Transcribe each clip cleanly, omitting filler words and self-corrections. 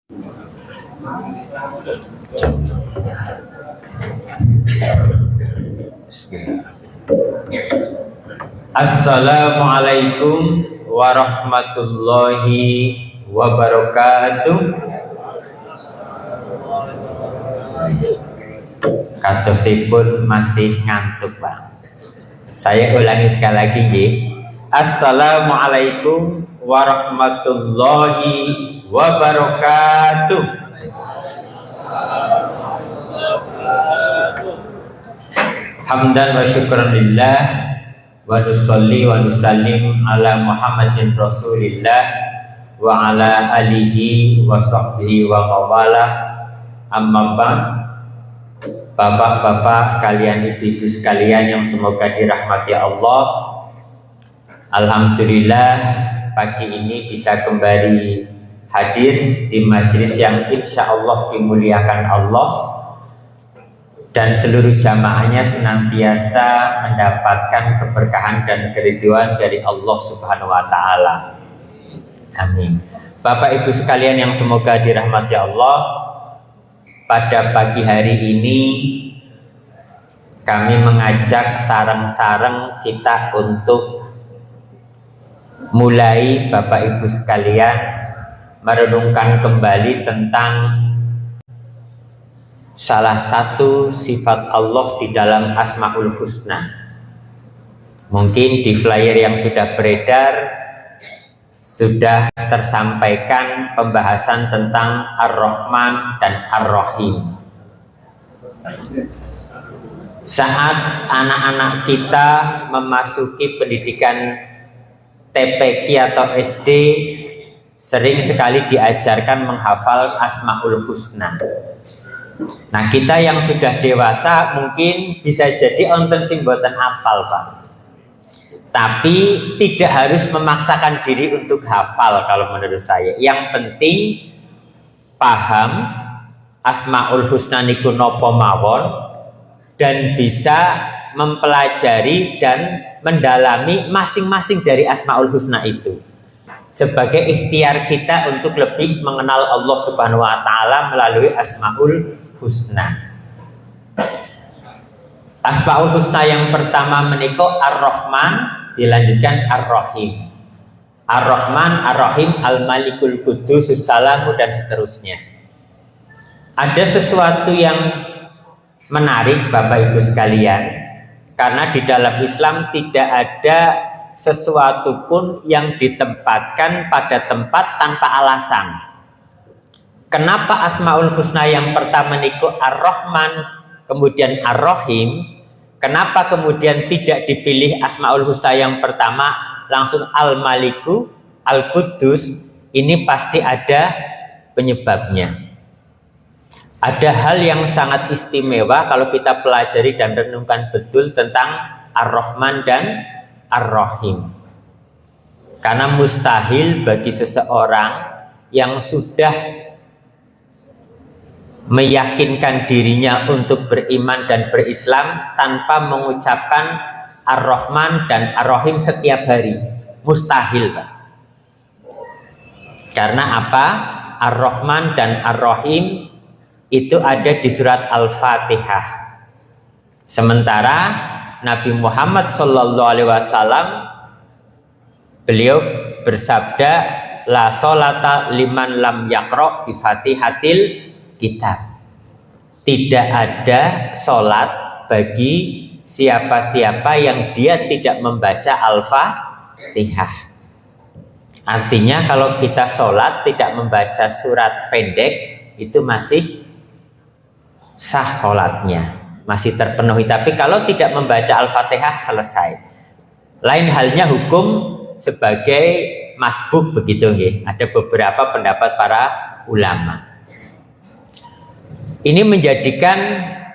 Assalamualaikum warahmatullahi wabarakatuh. Katosipun masih ngantuk, Bang. Saya ulangi sekali lagi, nggih. Assalamualaikum warahmatullahi wabarakatuh. Hamdan wa syukran lillah wa nusalli wa nusallim ala Muhammadin Rasulillah wa ala alihi wa sahbihi wa mawalah. Amma ba'd. Bapak-bapak kalian, ibu-ibu sekalian yang semoga dirahmati Allah, alhamdulillah pagi ini bisa kembali hadir di majelis yang insya Allah dimuliakan Allah, dan seluruh jamaahnya senantiasa mendapatkan keberkahan dan keridhaan dari Allah Subhanahu wa Ta'ala. Amin. Bapak ibu sekalian yang semoga dirahmati Allah, pada pagi hari ini kami mengajak sareng-sareng kita untuk mulai, Bapak ibu sekalian, merenungkan kembali tentang salah satu sifat Allah di dalam Asmaul Husna. Mungkin di flyer yang sudah beredar sudah tersampaikan pembahasan tentang Ar-Rahman dan Ar-Rahim. Saat anak-anak kita memasuki pendidikan TPQ atau SD, sering sekali diajarkan menghafal Asmaul Husna. Nah, kita yang sudah dewasa mungkin bisa jadi onten sing boten apal, Pak. Tapi tidak harus memaksakan diri untuk hafal kalau menurut saya. Yang penting paham Asmaul Husna niku napa mawon dan bisa mempelajari dan mendalami masing-masing dari Asmaul Husna itu sebagai ikhtiar kita untuk lebih mengenal Allah Subhanahu wa Ta'ala melalui Asmaul Husna. Asmaul Husna yang pertama menika Ar-Rahman, dilanjutkan Ar-Rahim. Ar-Rahman, Ar-Rahim, Al-Malikul Qudus, Salamu, dan seterusnya. Ada sesuatu yang menarik Bapak Ibu sekalian, karena di dalam Islam tidak ada sesuatu pun yang ditempatkan pada tempat tanpa alasan. Kenapa Asmaul Husna yang pertama niku Ar-Rahman, kemudian Ar-Rahim? Kenapa kemudian tidak dipilih Asmaul Husna yang pertama langsung Al-Maliku, Al-Quddus? Ini pasti ada penyebabnya. Ada hal yang sangat istimewa kalau kita pelajari dan renungkan betul tentang Ar-Rahman dan Ar-Rahim. Karena mustahil bagi seseorang yang sudah meyakinkan dirinya untuk beriman dan berislam tanpa mengucapkan Ar-Rahman dan Ar-Rahim setiap hari. Mustahil, Pak. Karena apa? Ar-Rahman dan Ar-Rahim itu ada di surat Al-Fatihah. Sementara Nabi Muhammad SAW beliau bersabda, la sholata liman lam yaqra bi Fatihatil Kitab. Tidak ada sholat bagi siapa-siapa yang dia tidak membaca Al-Fatihah. Artinya kalau kita sholat tidak membaca surat pendek, itu masih sah sholatnya, masih terpenuhi. Tapi kalau tidak membaca Al-Fatihah, selesai. Lain halnya hukum sebagai masbuk begitu, nggih. Ada beberapa pendapat para ulama. Ini menjadikan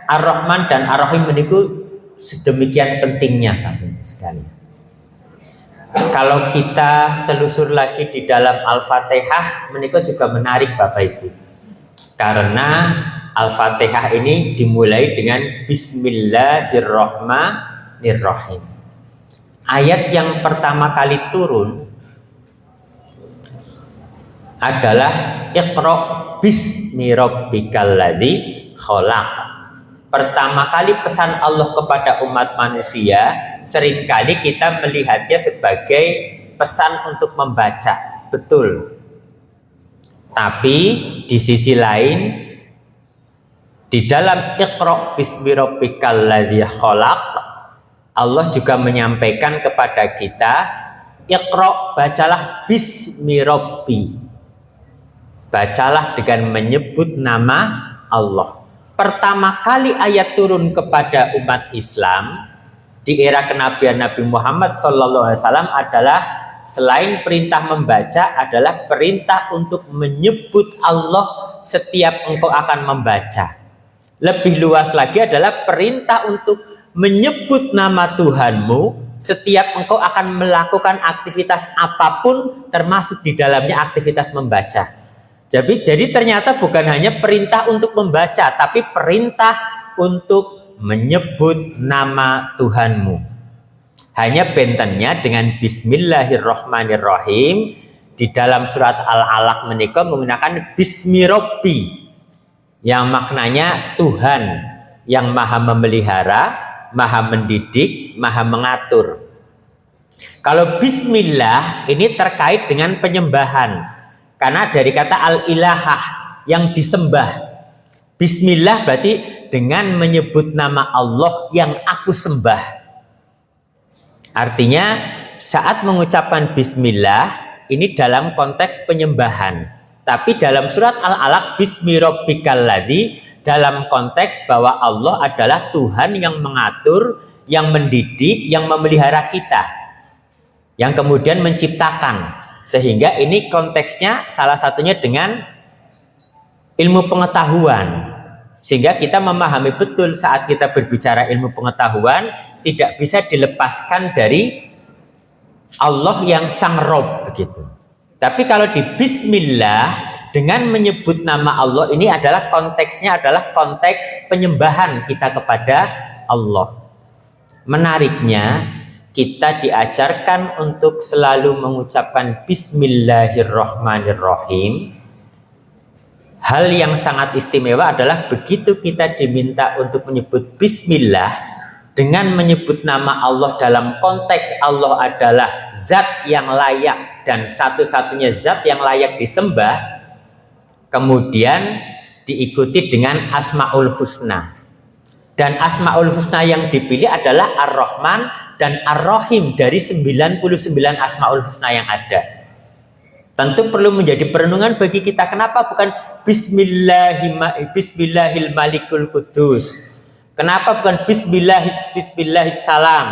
Ar-Rahman dan Ar-Rahim meniku sedemikian pentingnya, Bapak sekali. Kalau kita telusur lagi di dalam Al-Fatihah, meniku juga menarik, Bapak Ibu. Karena Al-Fatihah ini dimulai dengan Bismillahirrahmanirrahim. Ayat yang pertama kali turun adalah Iqra bismi rabbikal ladzi khalaq. Pertama kali pesan Allah kepada umat manusia, seringkali kita melihatnya sebagai pesan untuk membaca, betul. Tapi di sisi lain, di dalam Iqra bismi rabbikal ladzi khalaq, Allah juga menyampaikan kepada kita, Iqra, bacalah bismi rabbi. Bacalah dengan menyebut nama Allah. Pertama kali ayat turun kepada umat Islam di era kenabian Nabi Muhammad SAW adalah selain perintah membaca adalah perintah untuk menyebut Allah setiap engkau akan membaca. Lebih luas lagi adalah perintah untuk menyebut nama Tuhanmu setiap engkau akan melakukan aktivitas apapun, termasuk di dalamnya aktivitas membaca. Jadi ternyata bukan hanya perintah untuk membaca, tapi perintah untuk menyebut nama Tuhanmu. Hanya bentennya dengan Bismillahirrahmanirrahim di dalam surat Al-Alaq menika menggunakan Bismi Rabbi, yang maknanya Tuhan yang maha memelihara, maha mendidik, maha mengatur. Kalau Bismillah ini terkait dengan penyembahan. Karena dari kata al-ilahah, yang disembah. Bismillah berarti dengan menyebut nama Allah yang aku sembah. Artinya saat mengucapkan bismillah ini dalam konteks penyembahan. Tapi dalam surat Al-Alaq bismi rabbikal ladzi dalam konteks bahwa Allah adalah Tuhan yang mengatur, yang mendidik, yang memelihara kita. Yang kemudian menciptakan. Sehingga ini konteksnya salah satunya dengan ilmu pengetahuan. Sehingga kita memahami betul saat kita berbicara ilmu pengetahuan tidak bisa dilepaskan dari Allah yang sang Rob begitu. Tapi kalau di bismillah dengan menyebut nama Allah ini adalah konteksnya adalah konteks penyembahan kita kepada Allah. Menariknya kita diajarkan untuk selalu mengucapkan Bismillahirrahmanirrahim. Hal yang sangat istimewa adalah begitu kita diminta untuk menyebut Bismillah dengan menyebut nama Allah dalam konteks Allah adalah zat yang layak dan satu-satunya zat yang layak disembah, kemudian diikuti dengan Asmaul Husna. Dan Asmaul Husna yang dipilih adalah Ar-Rahman dan Ar-Rahim dari 99 Asmaul Husna yang ada. Tentu perlu menjadi perenungan bagi kita. Kenapa bukan Bismillahil Malikul Kudus? Kenapa bukan Bismillahis-Salam?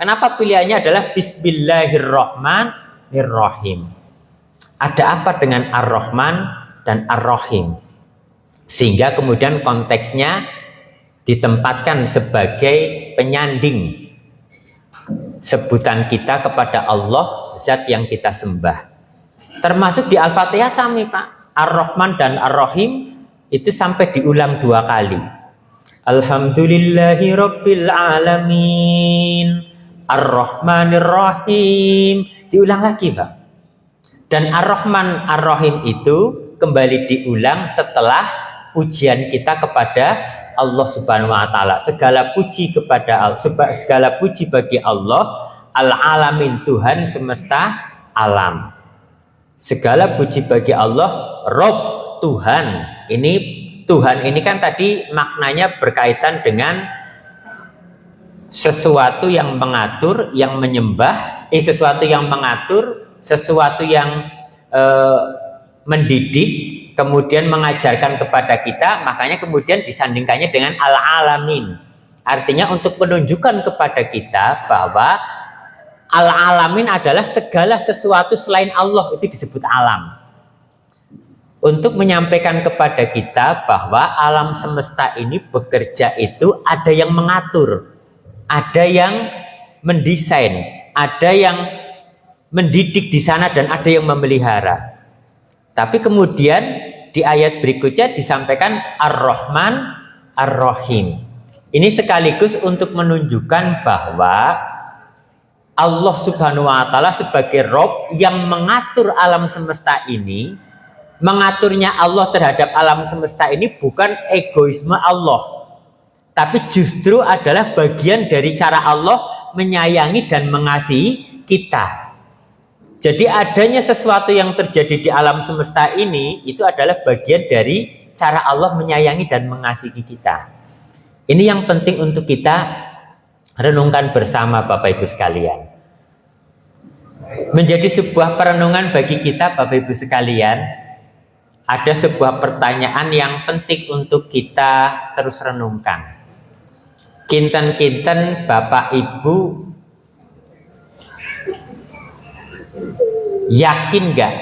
Kenapa pilihannya adalah Bismillahirrahmanirrahim? Ada apa dengan Ar-Rahman dan Ar-Rahim? Sehingga kemudian konteksnya ditempatkan sebagai penyanding sebutan kita kepada Allah, zat yang kita sembah. Termasuk di Al-Fatihah sami Pak, Ar-Rahman dan Ar-Rahim itu sampai diulang 2 kali. Alhamdulillahi Rabbil Alamin, Ar-Rahmanir-Rahim, diulang lagi Pak. Dan Ar-Rahman Ar-Rahim itu kembali diulang setelah pujian kita kepada Allah Subhanahu wa taala. Segala puji bagi Allah Al-Alamin, Tuhan semesta alam. Segala puji bagi Allah Rob, Tuhan. Ini Tuhan ini kan tadi maknanya berkaitan dengan sesuatu yang mengatur, yang menyembah, sesuatu yang mengatur, sesuatu yang mendidik, kemudian mengajarkan kepada kita, makanya kemudian disandingkannya dengan Al-Alamin. Artinya untuk menunjukkan kepada kita bahwa Al-Alamin adalah segala sesuatu selain Allah, itu disebut alam. Untuk menyampaikan kepada kita bahwa alam semesta ini bekerja itu ada yang mengatur, ada yang mendesain, ada yang mendidik di sana dan ada yang memelihara. Tapi kemudian di ayat berikutnya disampaikan Ar-Rahman Ar-Rahim. Ini sekaligus untuk menunjukkan bahwa Allah Subhanahu wa taala sebagai Rob yang mengatur alam semesta ini mengaturnya Allah terhadap alam semesta ini bukan egoisme Allah, tapi justru adalah bagian dari cara Allah menyayangi dan mengasihi kita. Jadi adanya sesuatu yang terjadi di alam semesta ini itu adalah bagian dari cara Allah menyayangi dan mengasihi kita. Ini yang penting untuk kita renungkan bersama Bapak Ibu sekalian. Menjadi sebuah perenungan bagi kita Bapak Ibu sekalian, ada sebuah pertanyaan yang penting untuk kita terus renungkan. Kinten-kinten Bapak Ibu yakin gak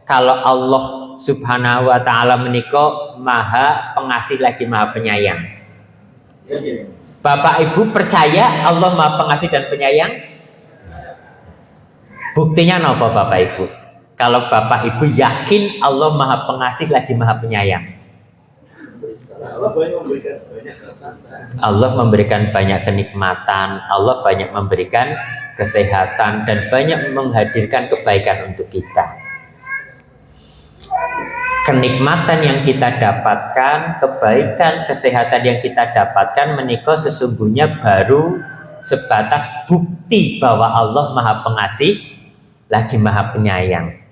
kalau Allah Subhanahu wa ta'ala menika maha pengasih lagi maha penyayang? Bapak Ibu percaya Allah maha pengasih dan penyayang? Buktinya apa Bapak Ibu? Kalau Bapak Ibu yakin Allah maha pengasih lagi maha penyayang? Allah memberikan banyak kenikmatan, Allah banyak memberikan kesehatan, dan banyak menghadirkan kebaikan untuk kita. Kenikmatan yang kita dapatkan, kebaikan, kesehatan yang kita dapatkan menika sesungguhnya baru sebatas bukti bahwa Allah maha pengasih lagi maha penyayang.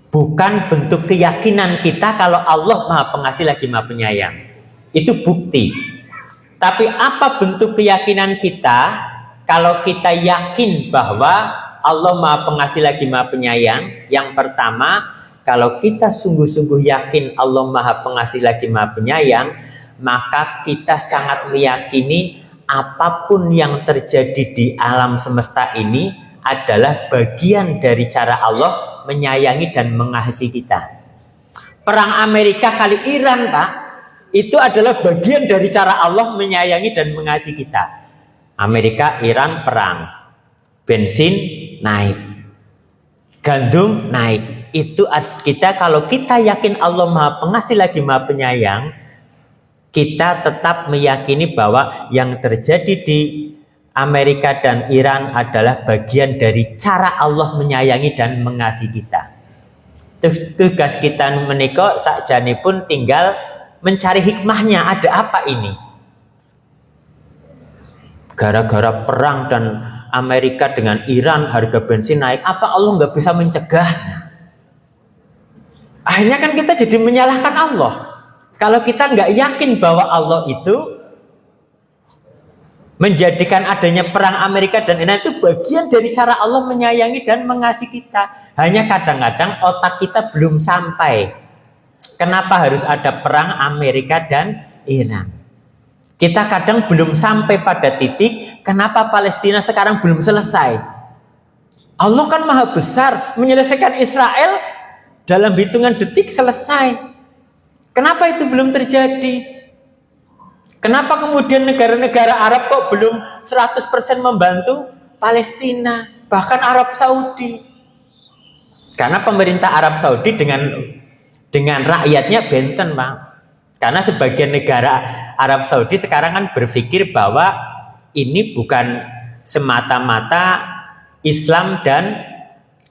Bukan bentuk keyakinan kita kalau Allah maha pengasih lagi maha penyayang. Itu bukti. Tapi apa bentuk keyakinan kita kalau kita yakin bahwa Allah maha pengasih lagi maha penyayang? Yang pertama, kalau kita sungguh-sungguh yakin Allah maha pengasih lagi maha penyayang, maka kita sangat meyakini apapun yang terjadi di alam semesta ini adalah bagian dari cara Allah menyayangi dan mengasihi kita. Perang Amerika kali Iran, Pak, itu adalah bagian dari cara Allah menyayangi dan mengasihi kita. Amerika, Iran perang, bensin naik, gandum naik. Itu kita, kalau kita yakin Allah maha pengasih lagi maha penyayang, kita tetap meyakini bahwa yang terjadi di Amerika dan Iran adalah bagian dari cara Allah menyayangi dan mengasihi kita. Tugas kita menika sakjanipun tinggal mencari hikmahnya, ada apa ini? Gara-gara perang dan Amerika dengan Iran harga bensin naik, apa Allah nggak bisa mencegah? Akhirnya kan kita jadi menyalahkan Allah. Kalau kita nggak yakin bahwa Allah itu menjadikan adanya perang Amerika dan Iran itu bagian dari cara Allah menyayangi dan mengasihi kita. Hanya kadang-kadang otak kita belum sampai. Kenapa harus ada perang Amerika dan Iran? Kita kadang belum sampai pada titik kenapa Palestina sekarang belum selesai. Allah kan maha besar, menyelesaikan Israel dalam hitungan detik selesai. Kenapa itu belum terjadi? Kenapa kemudian negara-negara Arab kok belum 100% membantu Palestina, bahkan Arab Saudi? Karena pemerintah Arab Saudi dengan rakyatnya benten, Pak. Karena sebagian negara Arab Saudi sekarang kan berpikir bahwa ini bukan semata-mata Islam dan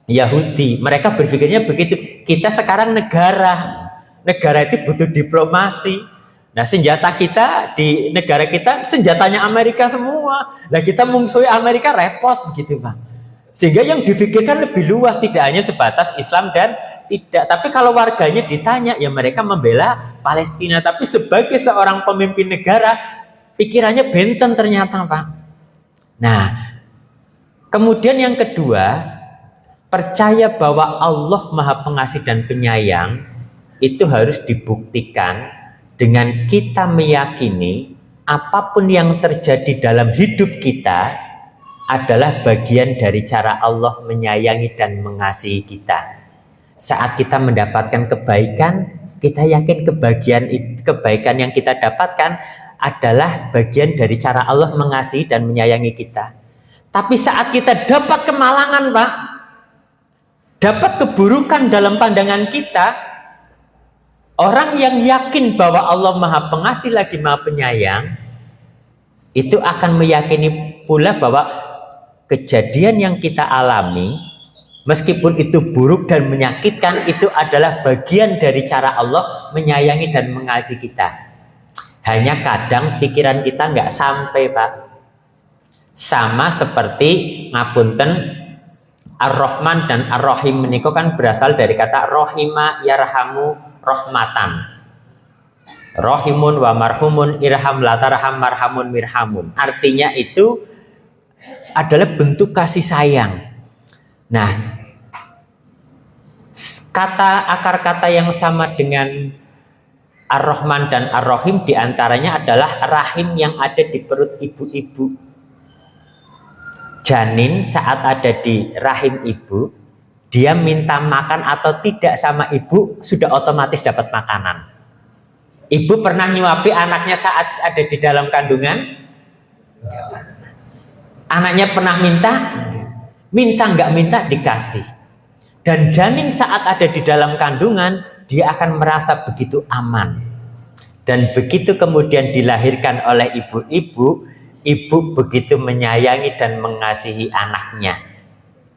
Yahudi. Mereka berpikirnya begitu. Kita sekarang negara itu butuh diplomasi. Nah, senjata kita di negara kita senjatanya Amerika semua. Nah, kita mungsuhi Amerika repot gitu, Pak. Sehingga yang difikirkan lebih luas, tidak hanya sebatas Islam dan tidak. Tapi kalau warganya ditanya, ya mereka membela Palestina. Tapi sebagai seorang pemimpin negara, pikirannya benten ternyata, Pak. Nah, kemudian yang kedua, percaya bahwa Allah maha pengasih dan penyayang itu harus dibuktikan dengan kita meyakini apapun yang terjadi dalam hidup kita adalah bagian dari cara Allah menyayangi dan mengasihi kita. Saat kita mendapatkan kebaikan, kita yakin kebaikan yang kita dapatkan adalah bagian dari cara Allah mengasihi dan menyayangi kita. Tapi saat kita dapat kemalangan, Pak, dapat keburukan dalam pandangan kita, orang yang yakin bahwa Allah maha pengasih lagi maha penyayang, itu akan meyakini pula bahwa kejadian yang kita alami Meskipun itu buruk dan menyakitkan, itu adalah bagian dari cara Allah menyayangi dan mengasihi kita. Hanya kadang pikiran kita nggak sampai, Pak. Sama seperti ngapunten, Ar-Rahman dan Ar-Rahim menika kan berasal dari kata rohima yarhamu rahmatan. Rohimun wa marhumun irham latarham marhamun mirhamun. Artinya itu adalah bentuk kasih sayang. Nah, akar kata yang sama dengan Ar-Rahman dan Ar-Rahim diantaranya adalah rahim yang ada di perut ibu-ibu. Janin saat ada di rahim ibu, dia minta makan atau tidak sama ibu, sudah otomatis dapat makanan. Ibu pernah nyuapi anaknya saat ada di dalam kandungan? Anaknya pernah minta? Minta nggak minta dikasih. Dan janin saat ada di dalam kandungan, dia akan merasa begitu aman. Dan begitu kemudian dilahirkan oleh ibu-ibu, ibu begitu menyayangi dan mengasihi anaknya.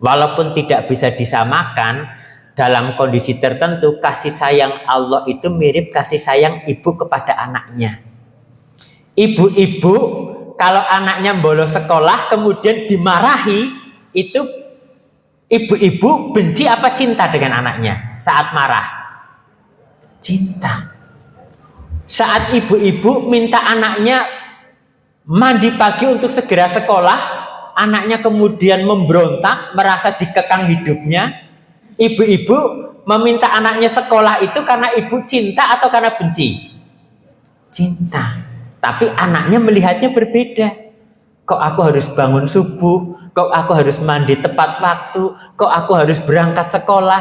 Walaupun tidak bisa disamakan, dalam kondisi tertentu kasih sayang Allah itu mirip kasih sayang ibu kepada anaknya. Ibu-ibu kalau anaknya bolos sekolah kemudian dimarahi, itu ibu-ibu benci apa cinta dengan anaknya saat marah? Cinta. Saat ibu-ibu minta anaknya mandi pagi untuk segera sekolah, anaknya kemudian memberontak, merasa dikekang hidupnya. Ibu-ibu meminta anaknya sekolah itu karena ibu cinta atau karena benci? Cinta. Tapi anaknya melihatnya berbeda. Kok aku harus bangun subuh? Kok aku harus mandi tepat waktu? Kok aku harus berangkat sekolah?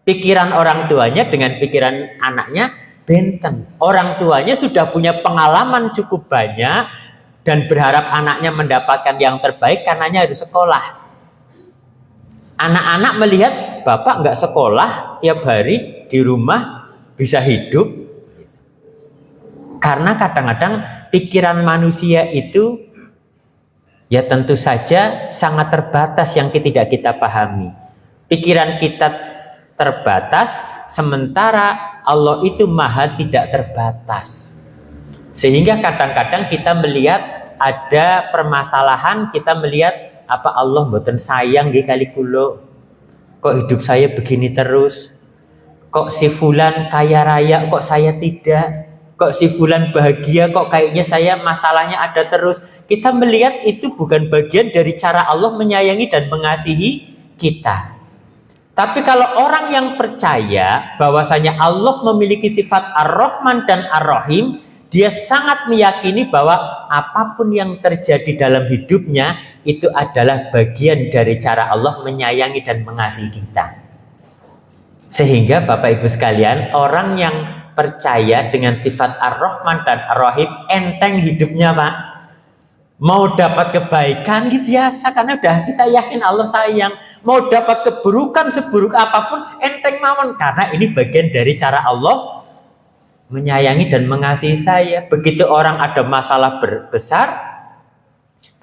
Pikiran orang tuanya dengan pikiran anaknya benten. Orang tuanya sudah punya pengalaman cukup banyak dan berharap anaknya mendapatkan yang terbaik karenanya harus sekolah. Anak-anak melihat bapak nggak sekolah tiap hari di rumah bisa hidup. Karena kadang-kadang pikiran manusia itu ya tentu saja sangat terbatas yang tidak kita pahami. Pikiran kita terbatas, sementara Allah itu maha tidak terbatas. Sehingga kadang-kadang kita melihat ada permasalahan, kita melihat apa Allah mboten sayang nggih kali kula. Kok hidup saya begini terus? Kok si fulan kaya raya kok saya tidak? Kok si fulan bahagia kok kayaknya saya masalahnya ada terus? Kita melihat itu bukan bagian dari cara Allah menyayangi dan mengasihi kita. Tapi kalau orang yang percaya bahwasanya Allah memiliki sifat Ar-Rahman dan Ar-Rahim, dia sangat meyakini bahwa apapun yang terjadi dalam hidupnya itu adalah bagian dari cara Allah menyayangi dan mengasihi kita. Sehingga Bapak Ibu sekalian, orang yang percaya dengan sifat Ar-Rahman dan Ar-Rahim enteng hidupnya, Pak. Mau dapat kebaikan gitu biasa karena udah kita yakin Allah sayang. Mau dapat keburukan seburuk apapun enteng mawon karena ini bagian dari cara Allah menyayangi dan mengasihi saya. Begitu orang ada masalah besar,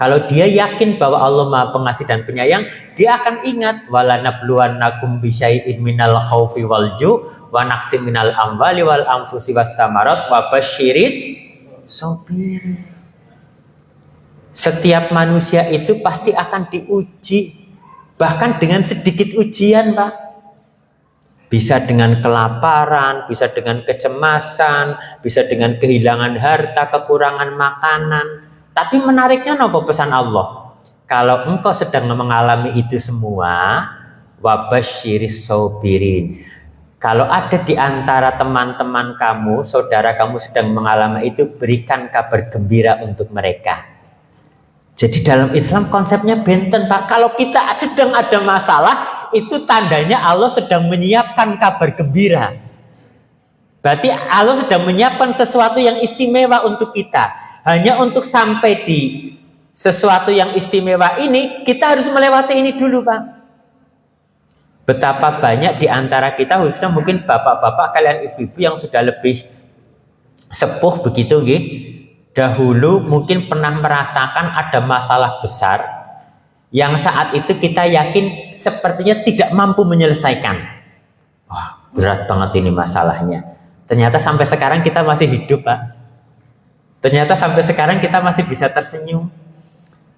kalau dia yakin bahwa Allah Maha Pengasih dan Penyayang, dia akan ingat walanabluwannakum bisyai'in minal khaufi wal ju' wa naqsim minal amwali wal anfusi was samarat wa basyiris sabirin. Setiap manusia itu pasti akan diuji, bahkan dengan sedikit ujian, Pak. Bisa dengan kelaparan, bisa dengan kecemasan, bisa dengan kehilangan harta, kekurangan makanan. Tapi menariknya nopo pesan Allah? Kalau engkau sedang mengalami itu semua, wabasyiris sabirin. Kalau ada di antara teman-teman kamu, saudara kamu sedang mengalami itu, berikan kabar gembira untuk mereka. Jadi dalam Islam konsepnya benten, Pak. Kalau kita sedang ada masalah, itu tandanya Allah sedang menyiapkan kabar gembira. Berarti Allah sedang menyiapkan sesuatu yang istimewa untuk kita. Hanya untuk sampai di sesuatu yang istimewa ini, kita harus melewati ini dulu, Pak. Betapa banyak di antara kita, khususnya mungkin bapak-bapak kalian ibu-ibu yang sudah lebih sepuh begitu, nggih. Dahulu mungkin pernah merasakan ada masalah besar, yang saat itu kita yakin sepertinya tidak mampu menyelesaikan. Wah, berat banget ini masalahnya. Ternyata sampai sekarang kita masih hidup, Pak. Ternyata sampai sekarang kita masih bisa tersenyum.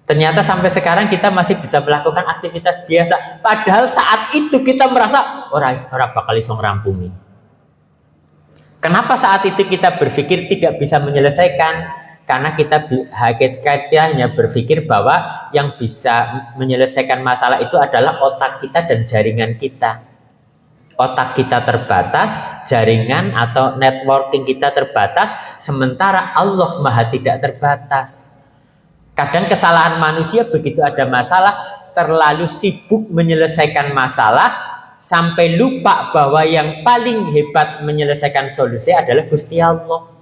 Ternyata sampai sekarang kita masih bisa melakukan aktivitas biasa. Padahal saat itu kita merasa ora bakal iso ngrampungi. Kenapa saat itu kita berpikir tidak bisa menyelesaikan? Karena kita hanya berpikir bahwa yang bisa menyelesaikan masalah itu adalah otak kita dan jaringan kita. Otak kita terbatas, jaringan atau networking kita terbatas, sementara Allah Maha tidak terbatas. Kadang kesalahan manusia begitu ada masalah, terlalu sibuk menyelesaikan masalah, sampai lupa bahwa yang paling hebat menyelesaikan solusi adalah Gusti Allah.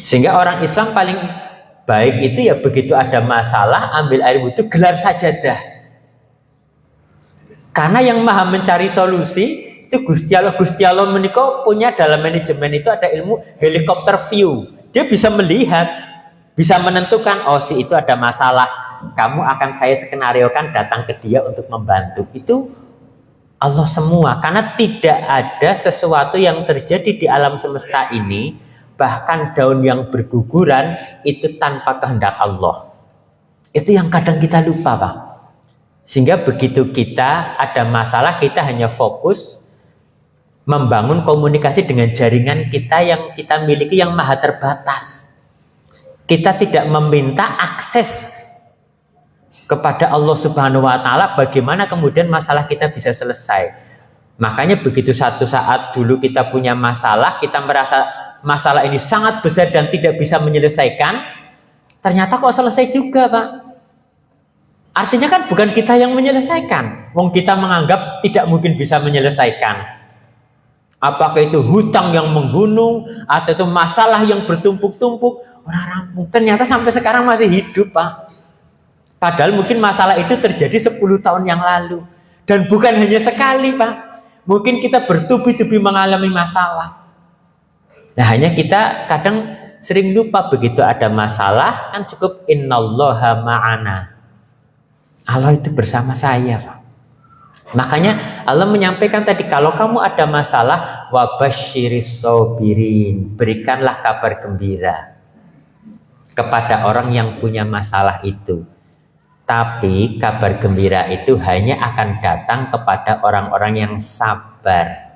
Sehingga orang Islam paling baik itu ya begitu ada masalah, ambil air wudhu, gelar sajadah. Karena yang maha mencari solusi itu Gusti Allah. Gusti Allah menika punya dalam manajemen itu ada ilmu helikopter view. Dia bisa melihat, bisa menentukan, oh si itu ada masalah, kamu akan saya skenariokan datang ke dia untuk membantu. Itu Allah semua. Karena tidak ada sesuatu yang terjadi di alam semesta ini, bahkan daun yang berguguran itu tanpa kehendak Allah. Itu yang kadang kita lupa, Pak. Sehingga begitu kita ada masalah, kita hanya fokus membangun komunikasi dengan jaringan kita yang kita miliki yang maha terbatas. Kita tidak meminta akses kepada Allah Subhanahu wa Ta'ala bagaimana kemudian masalah kita bisa selesai. Makanya begitu satu saat dulu kita punya masalah, kita merasa masalah ini sangat besar dan tidak bisa menyelesaikan, ternyata kok selesai juga, Pak. Artinya kan bukan kita yang menyelesaikan. Wong kita menganggap tidak mungkin bisa menyelesaikan. Apakah itu hutang yang menggunung, atau itu masalah yang bertumpuk-tumpuk, orang rampung. Ternyata sampai sekarang masih hidup, Pak. Padahal mungkin masalah itu terjadi 10 tahun yang lalu. Dan bukan hanya sekali, Pak. Mungkin kita bertubi-tubi mengalami masalah. Nah, hanya kita kadang sering lupa begitu ada masalah, kan cukup innallaha ma'ana. Allah itu bersama saya, Pak. Makanya Allah menyampaikan tadi, kalau kamu ada masalah, wabasyiris sabirin, berikanlah kabar gembira kepada orang yang punya masalah itu. Tapi kabar gembira itu hanya akan datang kepada orang-orang yang sabar.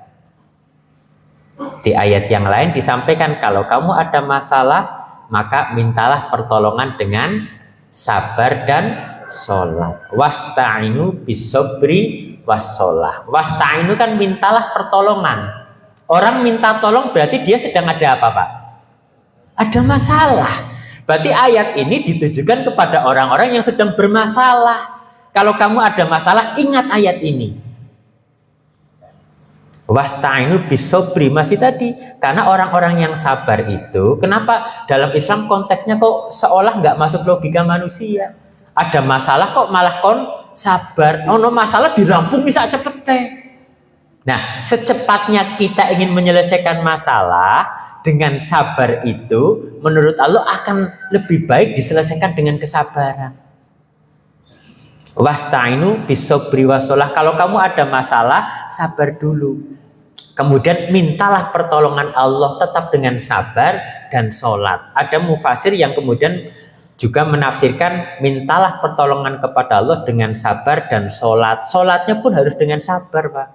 Di ayat yang lain disampaikan, kalau kamu ada masalah, maka mintalah pertolongan dengan sabar dan sholat. Wasta'inu bisobri wassolah. Wasta'inu kan mintalah pertolongan. Orang minta tolong berarti dia sedang ada apa, Pak? Ada masalah. Berarti ayat ini ditujukan kepada orang-orang yang sedang bermasalah. Kalau kamu ada masalah, ingat ayat ini. Wasta'inu bisobri, masih tadi, karena orang-orang yang sabar itu, kenapa dalam Islam konteksnya kok seolah nggak masuk logika manusia? Ada masalah kok malah kon sabar, no masalah dirampung bisa cepet teh. Nah, secepatnya kita ingin menyelesaikan masalah dengan sabar itu, menurut Allah akan lebih baik diselesaikan dengan kesabaran. Wasta'inu bisobri wassolah, kalau kamu ada masalah, sabar dulu. Kemudian mintalah pertolongan Allah tetap dengan sabar dan sholat. Ada mufasir yang kemudian juga menafsirkan mintalah pertolongan kepada Allah dengan sabar dan sholat. Sholatnya pun harus dengan sabar, Pak.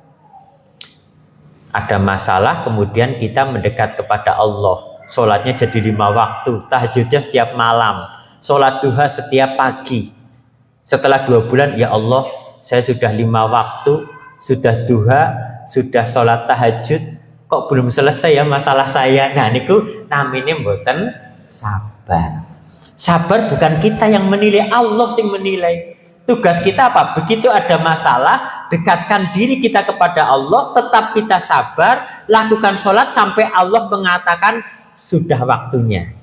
Ada masalah, kemudian kita mendekat kepada Allah. Sholatnya jadi 5 waktu, tahajudnya setiap malam, sholat duha setiap pagi. Setelah 2 bulan, ya Allah, saya sudah 5 waktu, sudah duha, sudah sholat tahajud, kok belum selesai ya masalah saya. Nah, niku namanya mboten sabar. Sabar bukan kita yang menilai, Allah sing menilai. Tugas kita apa? Begitu ada masalah, dekatkan diri kita kepada Allah, tetap kita sabar, lakukan sholat sampai Allah mengatakan sudah waktunya.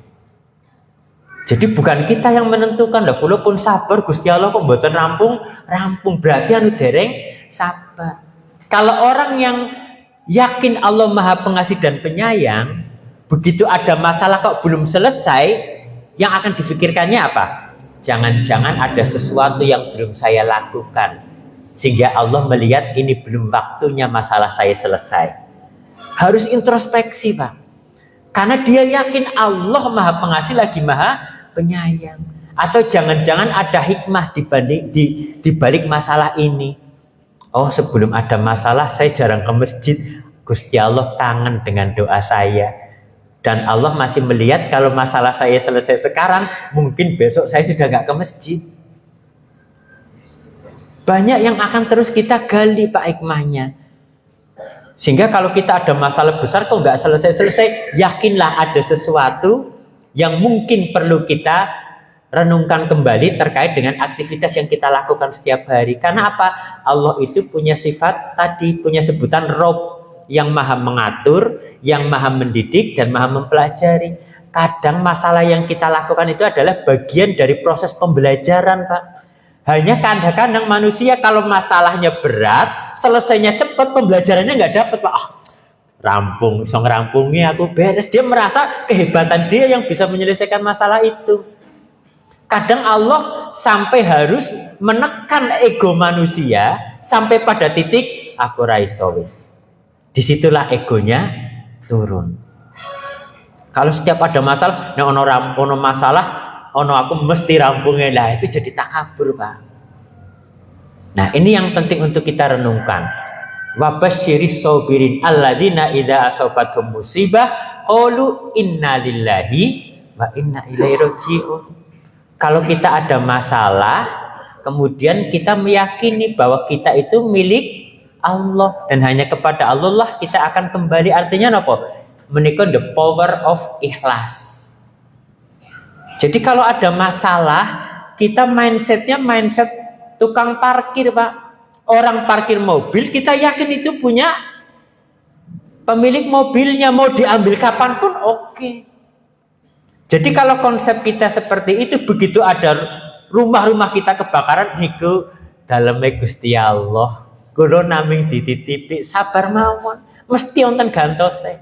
Jadi bukan kita yang menentukan. Lah kula pun sabar, Gusti Allah kok mboten rampung, berarti anu dereng sabar. Kalau orang yang yakin Allah Maha Pengasih dan Penyayang, begitu ada masalah kok belum selesai, yang akan difikirkannya apa? jangan-jangan ada sesuatu yang belum saya lakukan, sehingga Allah melihat ini belum waktunya masalah saya selesai. Harus introspeksi, Pak. Karena dia yakin Allah Maha Pengasih lagi Maha Penyayang. Atau jangan-jangan ada hikmah di balik masalah ini. Oh, sebelum ada masalah saya jarang ke masjid. Gusti Allah kangen dengan doa saya. Dan Allah masih melihat kalau masalah saya selesai sekarang, mungkin besok saya sudah nggak ke masjid. Banyak yang akan terus kita gali, Pak, hikmahnya. Sehingga kalau kita ada masalah besar kok nggak selesai-selesai, yakinlah ada sesuatu yang mungkin perlu kita renungkan kembali terkait dengan aktivitas yang kita lakukan setiap hari. Karena apa? Allah itu punya sifat tadi, punya sebutan Rob, yang maha mengatur, yang maha mendidik, dan maha mempelajari. Kadang masalah yang kita lakukan itu adalah bagian dari proses pembelajaran, Pak. Hanya kadang-kadang manusia kalau masalahnya berat, selesainya cepat, pembelajarannya nggak dapat, Pak. Rampung, so ngerampungnya aku beres. Dia merasa kehebatan dia yang bisa menyelesaikan masalah itu. Kadang Allah sampai harus menekan ego manusia sampai pada titik aku raiso wis. Disitulah egonya turun. Kalau setiap ada masalah, nah ono masalah, ono aku mesti rampungnya lah, itu jadi takabur, Pak. Nah, ini yang penting untuk kita renungkan. Wa basyiris sabirin alladzina idza asabathum musibah qalu inna lillahi wa inna ilaihi raji'un. Kalau kita ada masalah, kemudian kita meyakini bahwa kita itu milik Allah dan hanya kepada Allah lah kita akan kembali. Artinya apa? Menikah the power of ikhlas. Jadi kalau ada masalah, kita mindsetnya mindset tukang parkir, Pak. Orang parkir mobil, kita yakin itu punya pemilik mobilnya, mau diambil kapanpun oke. Jadi kalau konsep kita seperti itu, begitu ada rumah-rumah kita kebakaran, niku dalamnya Gusti Allah. Kulo naming dititipi sabar mawon, mesti wonten gantose.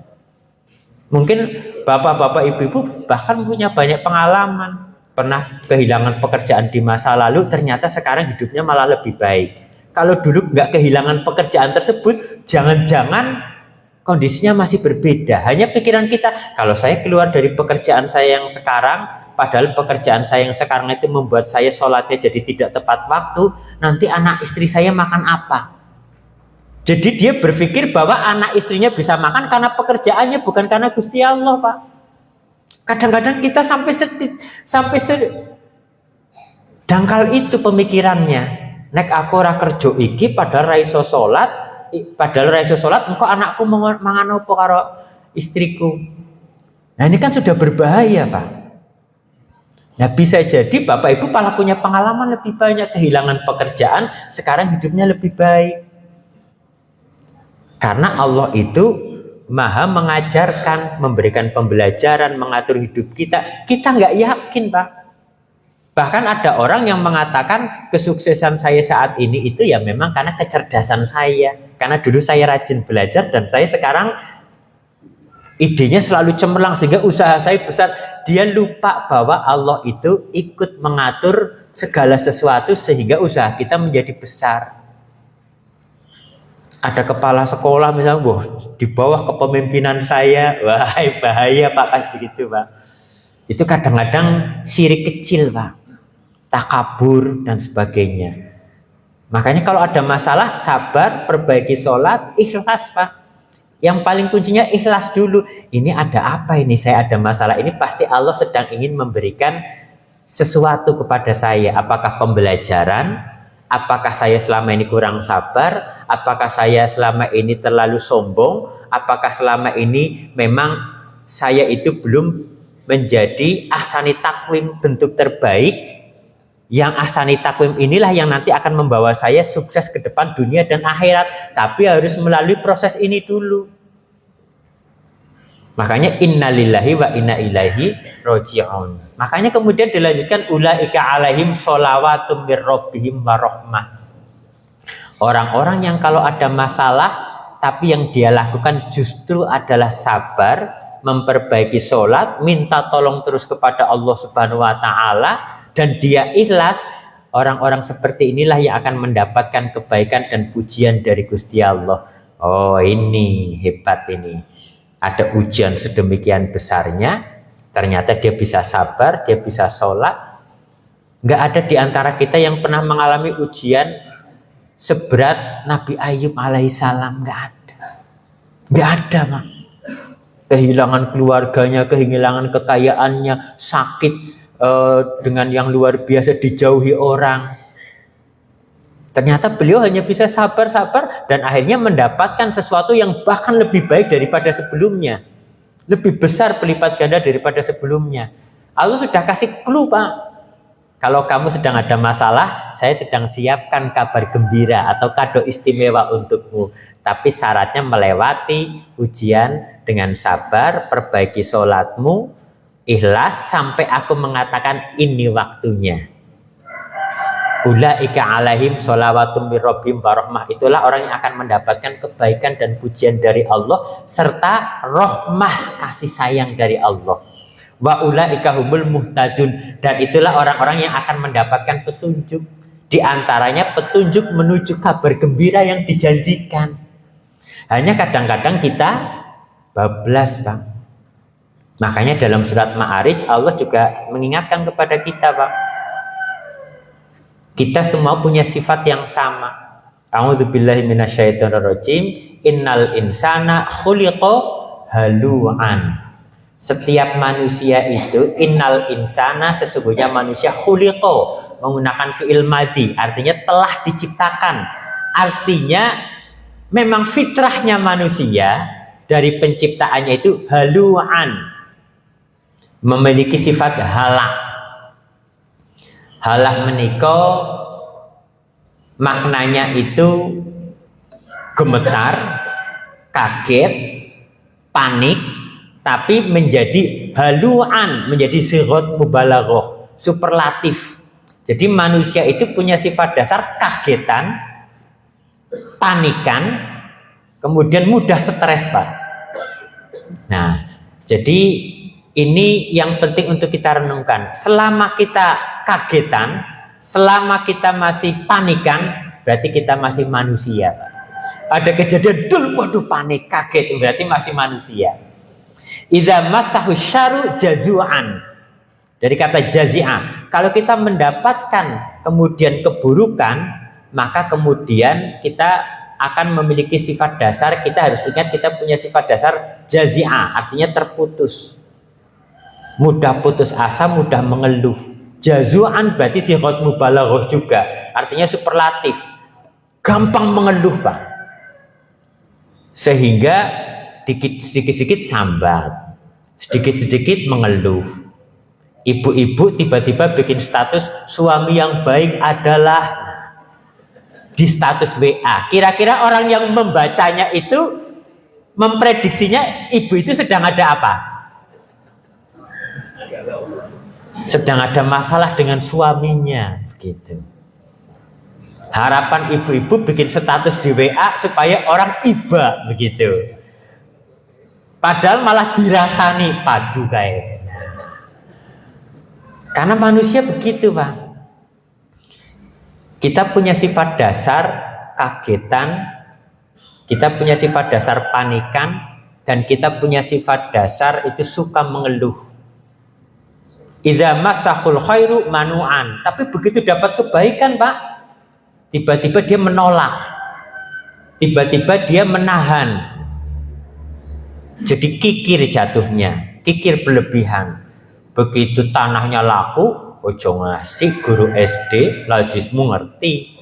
Mungkin bapak-bapak, ibu-ibu bahkan punya banyak pengalaman, pernah kehilangan pekerjaan di masa lalu, ternyata sekarang hidupnya malah lebih baik. Kalau dulu nggak kehilangan pekerjaan tersebut, jangan-jangan kondisinya masih berbeda. Hanya pikiran kita, kalau saya keluar dari pekerjaan saya yang sekarang, padahal pekerjaan saya yang sekarang itu membuat saya sholatnya jadi tidak tepat waktu, nanti anak istri saya makan apa? Jadi dia berpikir bahwa anak istrinya bisa makan karena pekerjaannya, bukan karena Gusti Allah, Pak. Kadang-kadang kita sampai dangkal itu pemikirannya. Nek aku ora kerja iki padahal raiso salat, engko anakku mangan opo karo istriku. Nah, ini kan sudah berbahaya, Pak. Nah, bisa jadi Bapak Ibu malah punya pengalaman lebih banyak, kehilangan pekerjaan, sekarang hidupnya lebih baik. Karena Allah itu maha mengajarkan, memberikan pembelajaran, mengatur hidup kita. Kita nggak yakin, Pak. Bahkan ada orang yang mengatakan kesuksesan saya saat ini itu ya memang karena kecerdasan saya. Karena dulu saya rajin belajar dan saya sekarang idenya selalu cemerlang sehingga usaha saya besar. Dia lupa bahwa Allah itu ikut mengatur segala sesuatu sehingga usaha kita menjadi besar. Ada kepala sekolah misalnya, wah, di bawah kepemimpinan saya, wah bahaya, Pak, kayak begitu, Pak. Itu kadang-kadang syirik kecil, Pak, takabur dan sebagainya. Makanya kalau ada masalah, sabar, perbaiki sholat, ikhlas, Pak. Yang paling kuncinya ikhlas dulu. Ini ada apa ini? Saya ada masalah ini, pasti Allah sedang ingin memberikan sesuatu kepada saya. Apakah pembelajaran? Apakah saya selama ini kurang sabar? Apakah saya selama ini terlalu sombong? Apakah selama ini memang saya itu belum menjadi ahsani takwim, bentuk terbaik? Yang ahsani takwim inilah yang nanti akan membawa saya sukses ke depan dunia dan akhirat. Tapi harus melalui proses ini dulu. Makanya innalillahi wa inna ilaihi raji'un. Makanya kemudian dilanjutkan ulaika alaihim sholawatum mir rabbihim wa rahmah. Orang-orang yang kalau ada masalah tapi yang dia lakukan justru adalah sabar, memperbaiki sholat, minta tolong terus kepada Allah Subhanahu wa taala, dan dia ikhlas, orang-orang seperti inilah yang akan mendapatkan kebaikan dan pujian dari Gusti Allah. Oh, ini hebat ini. Ada ujian sedemikian besarnya, ternyata dia bisa sabar, dia bisa sholat. Nggak ada di antara kita yang pernah mengalami ujian seberat Nabi Ayub alaihissalam. Nggak ada. Nggak ada, Mak. Kehilangan keluarganya, kehilangan kekayaannya, sakit dengan yang luar biasa, dijauhi orang. Ternyata beliau hanya bisa sabar-sabar dan akhirnya mendapatkan sesuatu yang bahkan lebih baik daripada sebelumnya. Lebih besar berlipat ganda daripada sebelumnya. Allah sudah kasih clue, Pak. Kalau kamu sedang ada masalah, saya sedang siapkan kabar gembira atau kado istimewa untukmu. Tapi syaratnya melewati ujian dengan sabar, perbaiki sholatmu, ikhlas sampai aku mengatakan ini waktunya. Ulaika alaihim sholawatum mir rabbihim wa rahmah. Itulah orang yang akan mendapatkan kebaikan dan pujian dari Allah serta rahmah, kasih sayang dari Allah. Wa ulaika humul muhtadun, dan itulah orang-orang yang akan mendapatkan petunjuk. Di antaranya petunjuk menuju kabar gembira yang dijanjikan. Hanya kadang-kadang kita bablas, Bang. Makanya dalam surat Ma'arij Allah juga mengingatkan kepada kita, Bang. Kita semua punya sifat yang sama. A'udzubillahi minasyaitonirrajim. Innal insana khuliqa halu'an. Setiap manusia itu, innal insana, sesungguhnya manusia, khuliqa, menggunakan fi'il madhi, artinya telah diciptakan. Artinya memang fitrahnya manusia dari penciptaannya itu halu'an, memiliki sifat halak. Halak menika maknanya itu gemetar, kaget, panik, tapi menjadi haluan, menjadi sighah mubalaghah, superlatif. Jadi manusia itu punya sifat dasar kagetan, panikan, kemudian mudah stres, Pak. Nah, jadi ini yang penting untuk kita renungkan. Selama kita kagetan, selama kita masih panikan, berarti kita masih manusia, Pak. Ada kejadian dul, waduh, panik, kaget, berarti masih manusia. Idza massahu syarru jazu'an. Dari kata jazi'ah. Kalau kita mendapatkan kemudian keburukan, maka kemudian kita akan memiliki sifat dasar. Kita harus ingat kita punya sifat dasar jazi'ah, artinya terputus. Mudah putus asa, mudah mengeluh. Jazu'an berarti sighah mubalaghah juga, artinya superlatif, gampang mengeluh, Pak. Sehingga sedikit-sedikit sambat, sedikit-sedikit mengeluh. Ibu-ibu tiba-tiba bikin status suami yang baik adalah di status WA. Kira-kira orang yang membacanya itu memprediksinya ibu itu sedang ada apa? Sedang ada masalah dengan suaminya, begitu. Harapan ibu-ibu bikin status di WA supaya orang iba, begitu. Padahal malah dirasani padu kayak. Karena manusia begitu, Pak. Kita punya sifat dasar kagetan, kita punya sifat dasar panikan, dan kita punya sifat dasar itu suka mengeluh. Idza massahul khairu manu'an. Tapi begitu dapat kebaikan, Pak, tiba-tiba dia menolak. Tiba-tiba dia menahan. Jadi kikir jatuhnya, kikir berlebihan. Begitu tanahnya laku, ojo ngasih, guru SD lazismu ngerti.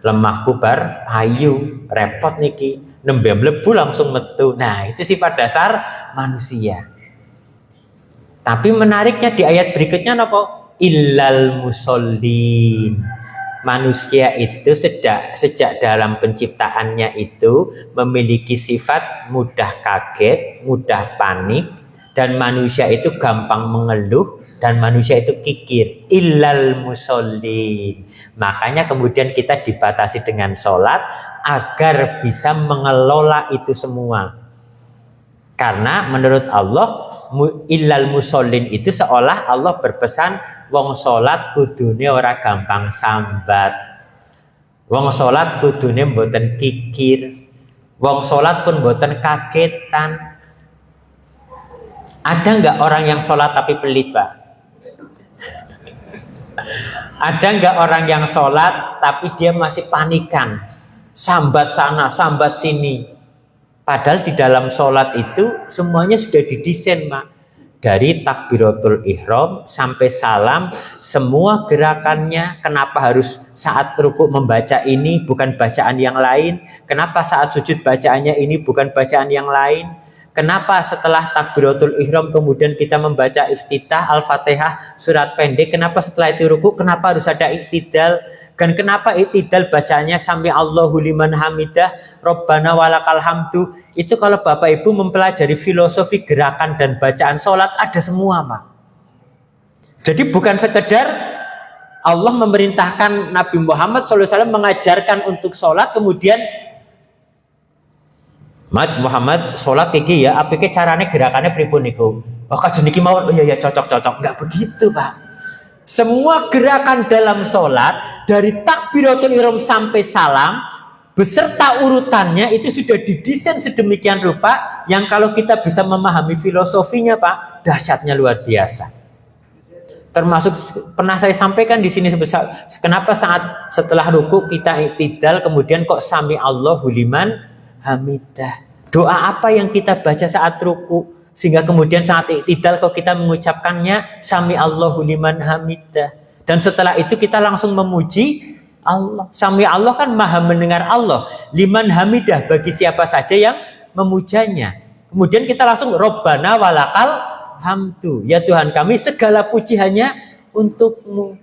Lemahku bar ayu, repot niki, nembe mlebu langsung metu. Nah, itu sifat dasar manusia. Tapi menariknya di ayat berikutnya apa? Illal musallin. Manusia itu sejak dalam penciptaannya itu memiliki sifat mudah kaget, mudah panik, dan manusia itu gampang mengeluh, dan manusia itu kikir. Illal musallin. Makanya kemudian kita dibatasi dengan sholat agar bisa mengelola itu semua. Karena menurut Allah illal musallin itu seolah Allah berpesan wong salat kudune ora gampang sambat. Wong salat kudune mboten kikir. Wong salat pun mboten kagetan. Ada nggak orang yang sholat tapi pelit, Pak? Ada nggak orang yang sholat tapi dia masih panikan, sambat sana, sambat sini? Padahal di dalam sholat itu semuanya sudah didesain, Pak. Dari takbiratul ihram sampai salam, semua gerakannya. Kenapa harus saat rukuk membaca ini bukan bacaan yang lain? Kenapa saat sujud bacaannya ini bukan bacaan yang lain? Kenapa setelah takbiratul ihram kemudian kita membaca iftitah Al-Fatihah surat pendek? Kenapa setelah itu ruku? Kenapa harus ada iktidal? Dan kenapa iktidal bacanya sami Allahu liman hamidah, Rabbana walakal hamdu? Itu kalau Bapak Ibu mempelajari filosofi gerakan dan bacaan sholat ada semua, Pak. Jadi bukan sekedar Allah memerintahkan Nabi Muhammad SAW mengajarkan untuk sholat kemudian Muhammad sholat kiki ya, apike carane gerakannya pripun niku? Oh kajen niki mawon, oh iya cocok. Enggak begitu, Pak. Semua gerakan dalam sholat dari takbiratul ihram sampai salam beserta urutannya itu sudah didesain sedemikian rupa yang kalau kita bisa memahami filosofinya, Pak, dahsyatnya luar biasa. Termasuk pernah saya sampaikan di sini sebesar kenapa saat setelah ruku kita iktidal kemudian kok sami Allahu liman hamidah. Doa apa yang kita baca saat ruku sehingga kemudian saat iktidal kok kita mengucapkannya sami Allahu liman hamidah. Dan setelah itu kita langsung memuji Allah. Sami Allah kan maha mendengar Allah. Liman hamidah bagi siapa saja yang memujanya. Kemudian kita langsung Rabbana walakal hamdu. Ya Tuhan kami segala puji hanya untukmu.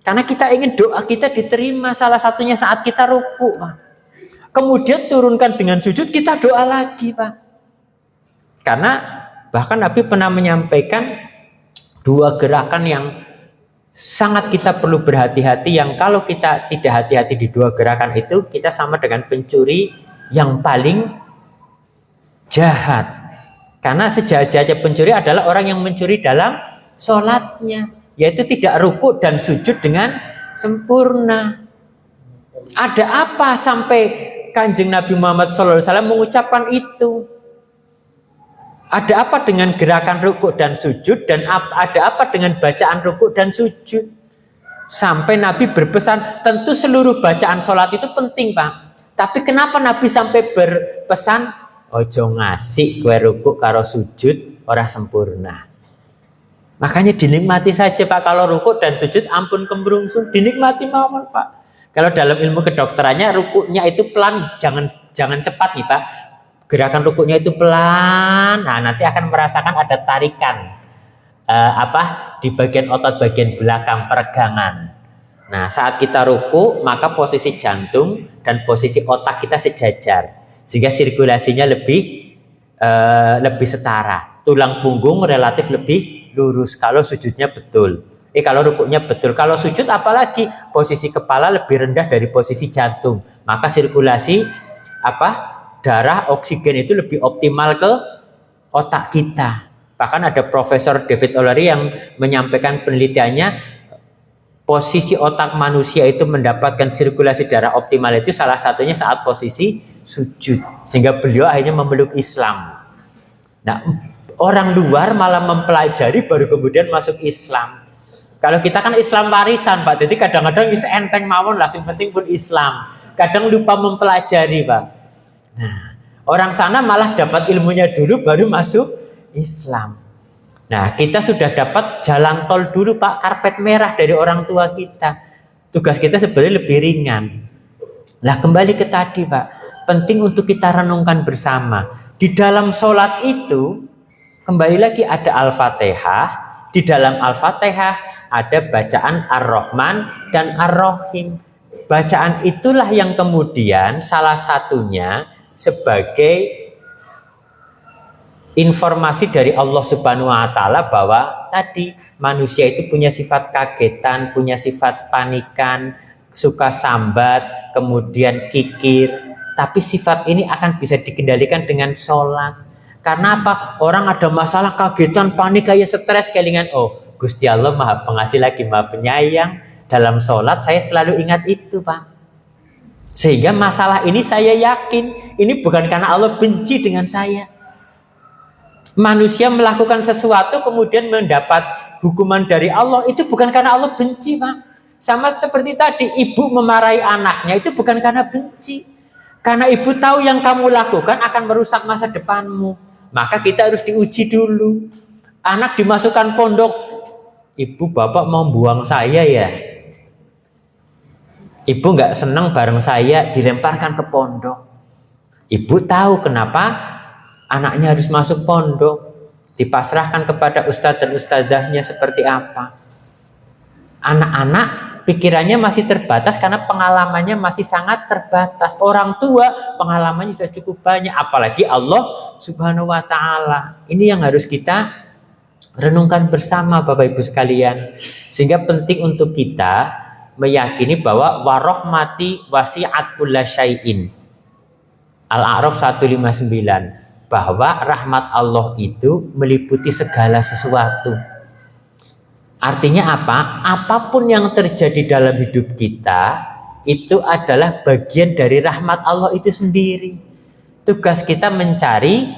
Karena kita ingin doa kita diterima, salah satunya saat kita ruku, Pak. Kemudian turunkan dengan sujud, kita doa lagi, Pak. Karena bahkan Nabi pernah menyampaikan dua gerakan yang sangat kita perlu berhati-hati, yang kalau kita tidak hati-hati di dua gerakan itu, kita sama dengan pencuri yang paling jahat. Karena sejahat-jahatnya pencuri adalah orang yang mencuri dalam sholatnya, yaitu tidak ruku dan sujud dengan sempurna. Ada apa sampai Kanjeng Nabi Muhammad SAW mengucapkan itu? Ada apa dengan gerakan rukuk dan sujud, dan ada apa dengan bacaan rukuk dan sujud? Sampai Nabi berpesan, tentu seluruh bacaan sholat itu penting, Pak. Tapi kenapa Nabi sampai berpesan, ojo ngasih kue rukuk karo sujud ora sempurna? Makanya dinikmati saja, Pak. Kalau rukuk dan sujud ampun kembrungsung, dinikmati mawon, Pak. Kalau dalam ilmu kedokterannya rukuknya itu pelan, jangan cepat nih, Pak. Gerakan rukuknya itu pelan. Nah, nanti akan merasakan ada tarikan di bagian otot bagian belakang peregangan. Nah, saat kita ruku, maka posisi jantung dan posisi otak kita sejajar, sehingga sirkulasinya lebih setara. Tulang punggung relatif lebih lurus kalau sujudnya betul. Kalau rukuknya betul, kalau sujud apalagi posisi kepala lebih rendah dari posisi jantung, maka sirkulasi darah oksigen itu lebih optimal ke otak kita. Bahkan ada Profesor David O'Leary yang menyampaikan penelitiannya, posisi otak manusia itu mendapatkan sirkulasi darah optimal itu salah satunya saat posisi sujud, sehingga beliau akhirnya memeluk Islam. Nah, orang luar malah mempelajari baru kemudian masuk Islam. Kalau kita kan Islam warisan, Pak. Jadi kadang-kadang bisa enteng mawon lah, yang penting pun Islam. Kadang lupa mempelajari, Pak. Nah, orang sana malah dapat ilmunya dulu baru masuk Islam. Nah, kita sudah dapat jalan tol dulu, Pak, karpet merah dari orang tua kita. Tugas kita sebenarnya lebih ringan. Nah, kembali ke tadi, Pak. Penting untuk kita renungkan bersama. Di dalam sholat itu, kembali lagi ada Al-Fatihah. Di dalam Al-Fatihah ada bacaan Ar-Rahman dan Ar-Rahim. Bacaan itulah yang kemudian salah satunya sebagai informasi dari Allah Subhanahu wa Ta'ala bahwa tadi manusia itu punya sifat kagetan, punya sifat panikan, suka sambat, kemudian kikir. Tapi sifat ini akan bisa dikendalikan dengan sholat. Karena apa? Orang ada masalah kagetan, panik, kayak stres, kelingan. Oh, Gusti Allah Maha Pengasih lagi Maha Penyayang. Dalam sholat saya selalu ingat itu, Pak. Sehingga masalah ini saya yakin ini bukan karena Allah benci dengan saya. Manusia melakukan sesuatu kemudian mendapat hukuman dari Allah, itu bukan karena Allah benci, Pak. Sama seperti tadi, ibu memarahi anaknya itu bukan karena benci. Karena ibu tahu yang kamu lakukan akan merusak masa depanmu. Maka kita harus diuji dulu. Anak dimasukkan pondok, ibu bapak mau buang saya ya. Ibu nggak senang bareng saya, dilemparkan ke pondok. Ibu tahu kenapa anaknya harus masuk pondok. Dipasrahkan kepada ustadz dan ustadzahnya seperti apa. Anak-anak pikirannya masih terbatas karena pengalamannya masih sangat terbatas. Orang tua pengalamannya sudah cukup banyak, apalagi Allah Subhanahu wa Ta'ala. Ini yang harus kita renungkan bersama, Bapak Ibu sekalian. Sehingga penting untuk kita meyakini bahwa warahmati wasi'at kulla syai'in. Al-A'raf 159, bahwa rahmat Allah itu meliputi segala sesuatu. Artinya apa? Apapun yang terjadi dalam hidup kita itu adalah bagian dari rahmat Allah itu sendiri. Tugas kita mencari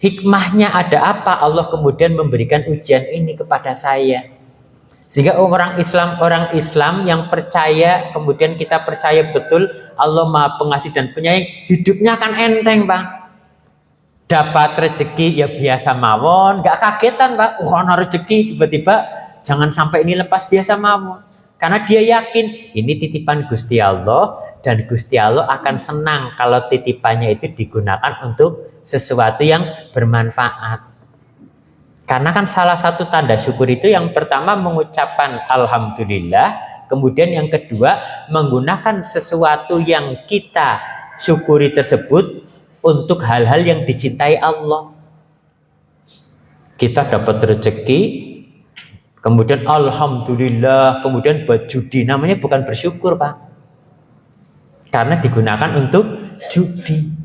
hikmahnya ada apa Allah kemudian memberikan ujian ini kepada saya. Sehingga orang Islam yang percaya, kemudian kita percaya betul Allah Maha Pengasih dan Penyayang, hidupnya akan enteng, Pak. Dapat rezeki ya biasa mawon, nggak kagetan, Pak. Ana rezeki tiba-tiba, jangan sampai ini lepas, biasa mawon. Karena dia yakin ini titipan Gusti Allah, dan Gusti Allah akan senang kalau titipannya itu digunakan untuk sesuatu yang bermanfaat. Karena kan salah satu tanda syukur itu yang pertama mengucapkan alhamdulillah, kemudian yang kedua menggunakan sesuatu yang kita syukuri tersebut untuk hal-hal yang dicintai Allah. Kita dapat rezeki, kemudian alhamdulillah, kemudian buat judi, namanya bukan bersyukur, Pak. Karena digunakan untuk judi.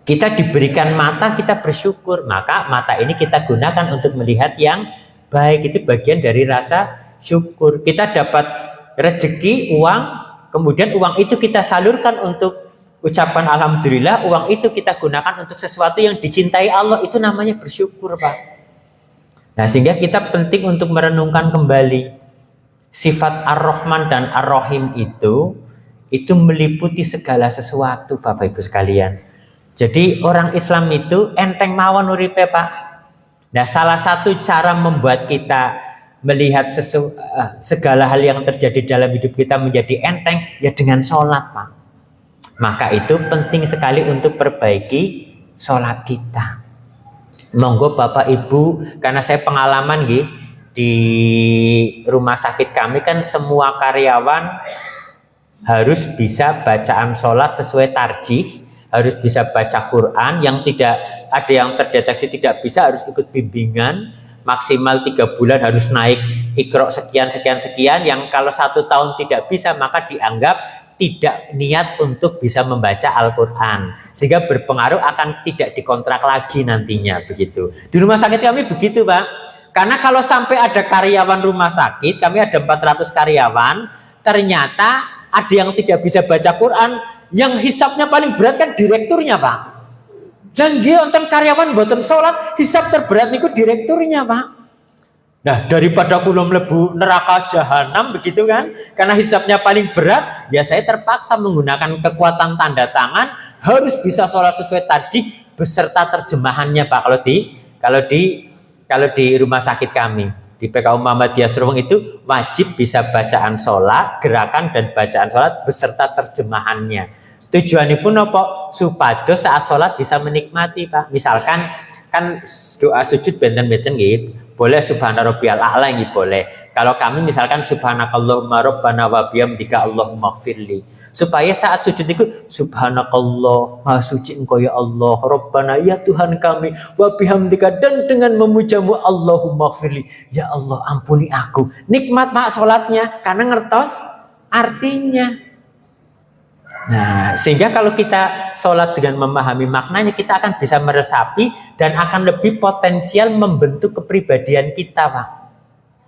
Kita diberikan mata, kita bersyukur, maka mata ini kita gunakan untuk melihat yang baik, itu bagian dari rasa syukur. Kita dapat rezeki, uang, kemudian uang itu kita salurkan untuk ucapan alhamdulillah, uang itu kita gunakan untuk sesuatu yang dicintai Allah, itu namanya bersyukur, Pak. Nah, sehingga kita penting untuk merenungkan kembali sifat Ar-Rahman dan Ar-Rahim itu meliputi segala sesuatu, Bapak Ibu sekalian. Jadi orang Islam itu enteng mawon uripe, Pak. Nah, salah satu cara membuat kita melihat segala hal yang terjadi dalam hidup kita menjadi enteng ya dengan sholat, Pak. Maka itu penting sekali untuk perbaiki sholat kita. Monggo Bapak Ibu, karena saya pengalaman di rumah sakit kami kan semua karyawan harus bisa bacaan sholat sesuai tarjih, harus bisa baca Quran. Yang tidak ada yang terdeteksi tidak bisa harus ikut bimbingan maksimal 3 bulan, harus naik Iqra sekian. Yang kalau 1 tahun tidak bisa maka dianggap tidak niat untuk bisa membaca Al-Quran, sehingga berpengaruh akan tidak dikontrak lagi nantinya. Begitu di rumah sakit kami begitu, Pak. Karena kalau sampai ada karyawan rumah sakit, kami ada 400 karyawan, ternyata ada yang tidak bisa baca Quran, yang hisapnya paling berat kan direkturnya, Pak. Dan dia nonton karyawan boten sholat, hisap terberat niku direkturnya, Pak. Nah, daripada kula mlebu neraka jahanam begitu kan, karena hisapnya paling berat, ya saya terpaksa menggunakan kekuatan tanda tangan, harus bisa sholat sesuai tarjih beserta terjemahannya, Pak. Kalau di rumah sakit kami di PKU Muhammadiyah Serweng itu wajib bisa bacaan sholat, gerakan dan bacaan sholat beserta terjemahannya. Tujuannya pun apa? Supados saat sholat bisa menikmati, Pak. Misalkan kan doa sujud benten-benten gitu, boleh subhana rabbiyal a'la gitu, boleh. Kalau kami misalkan subhanakallahumma rabbana wa bihamdika allahumma ighfirli, supaya saat sujud itu subhanakallah, maha suci engkau ya Allah, rabbana ya Tuhan kami, wa bihamdika, dan dengan memujamu allahumma ighfirli, ya Allah ampuni aku. Nikmat, Pak, sholatnya karena ngertos artinya. Nah, sehingga kalau kita sholat dengan memahami maknanya, kita akan bisa meresapi dan akan lebih potensial membentuk kepribadian kita, Pak.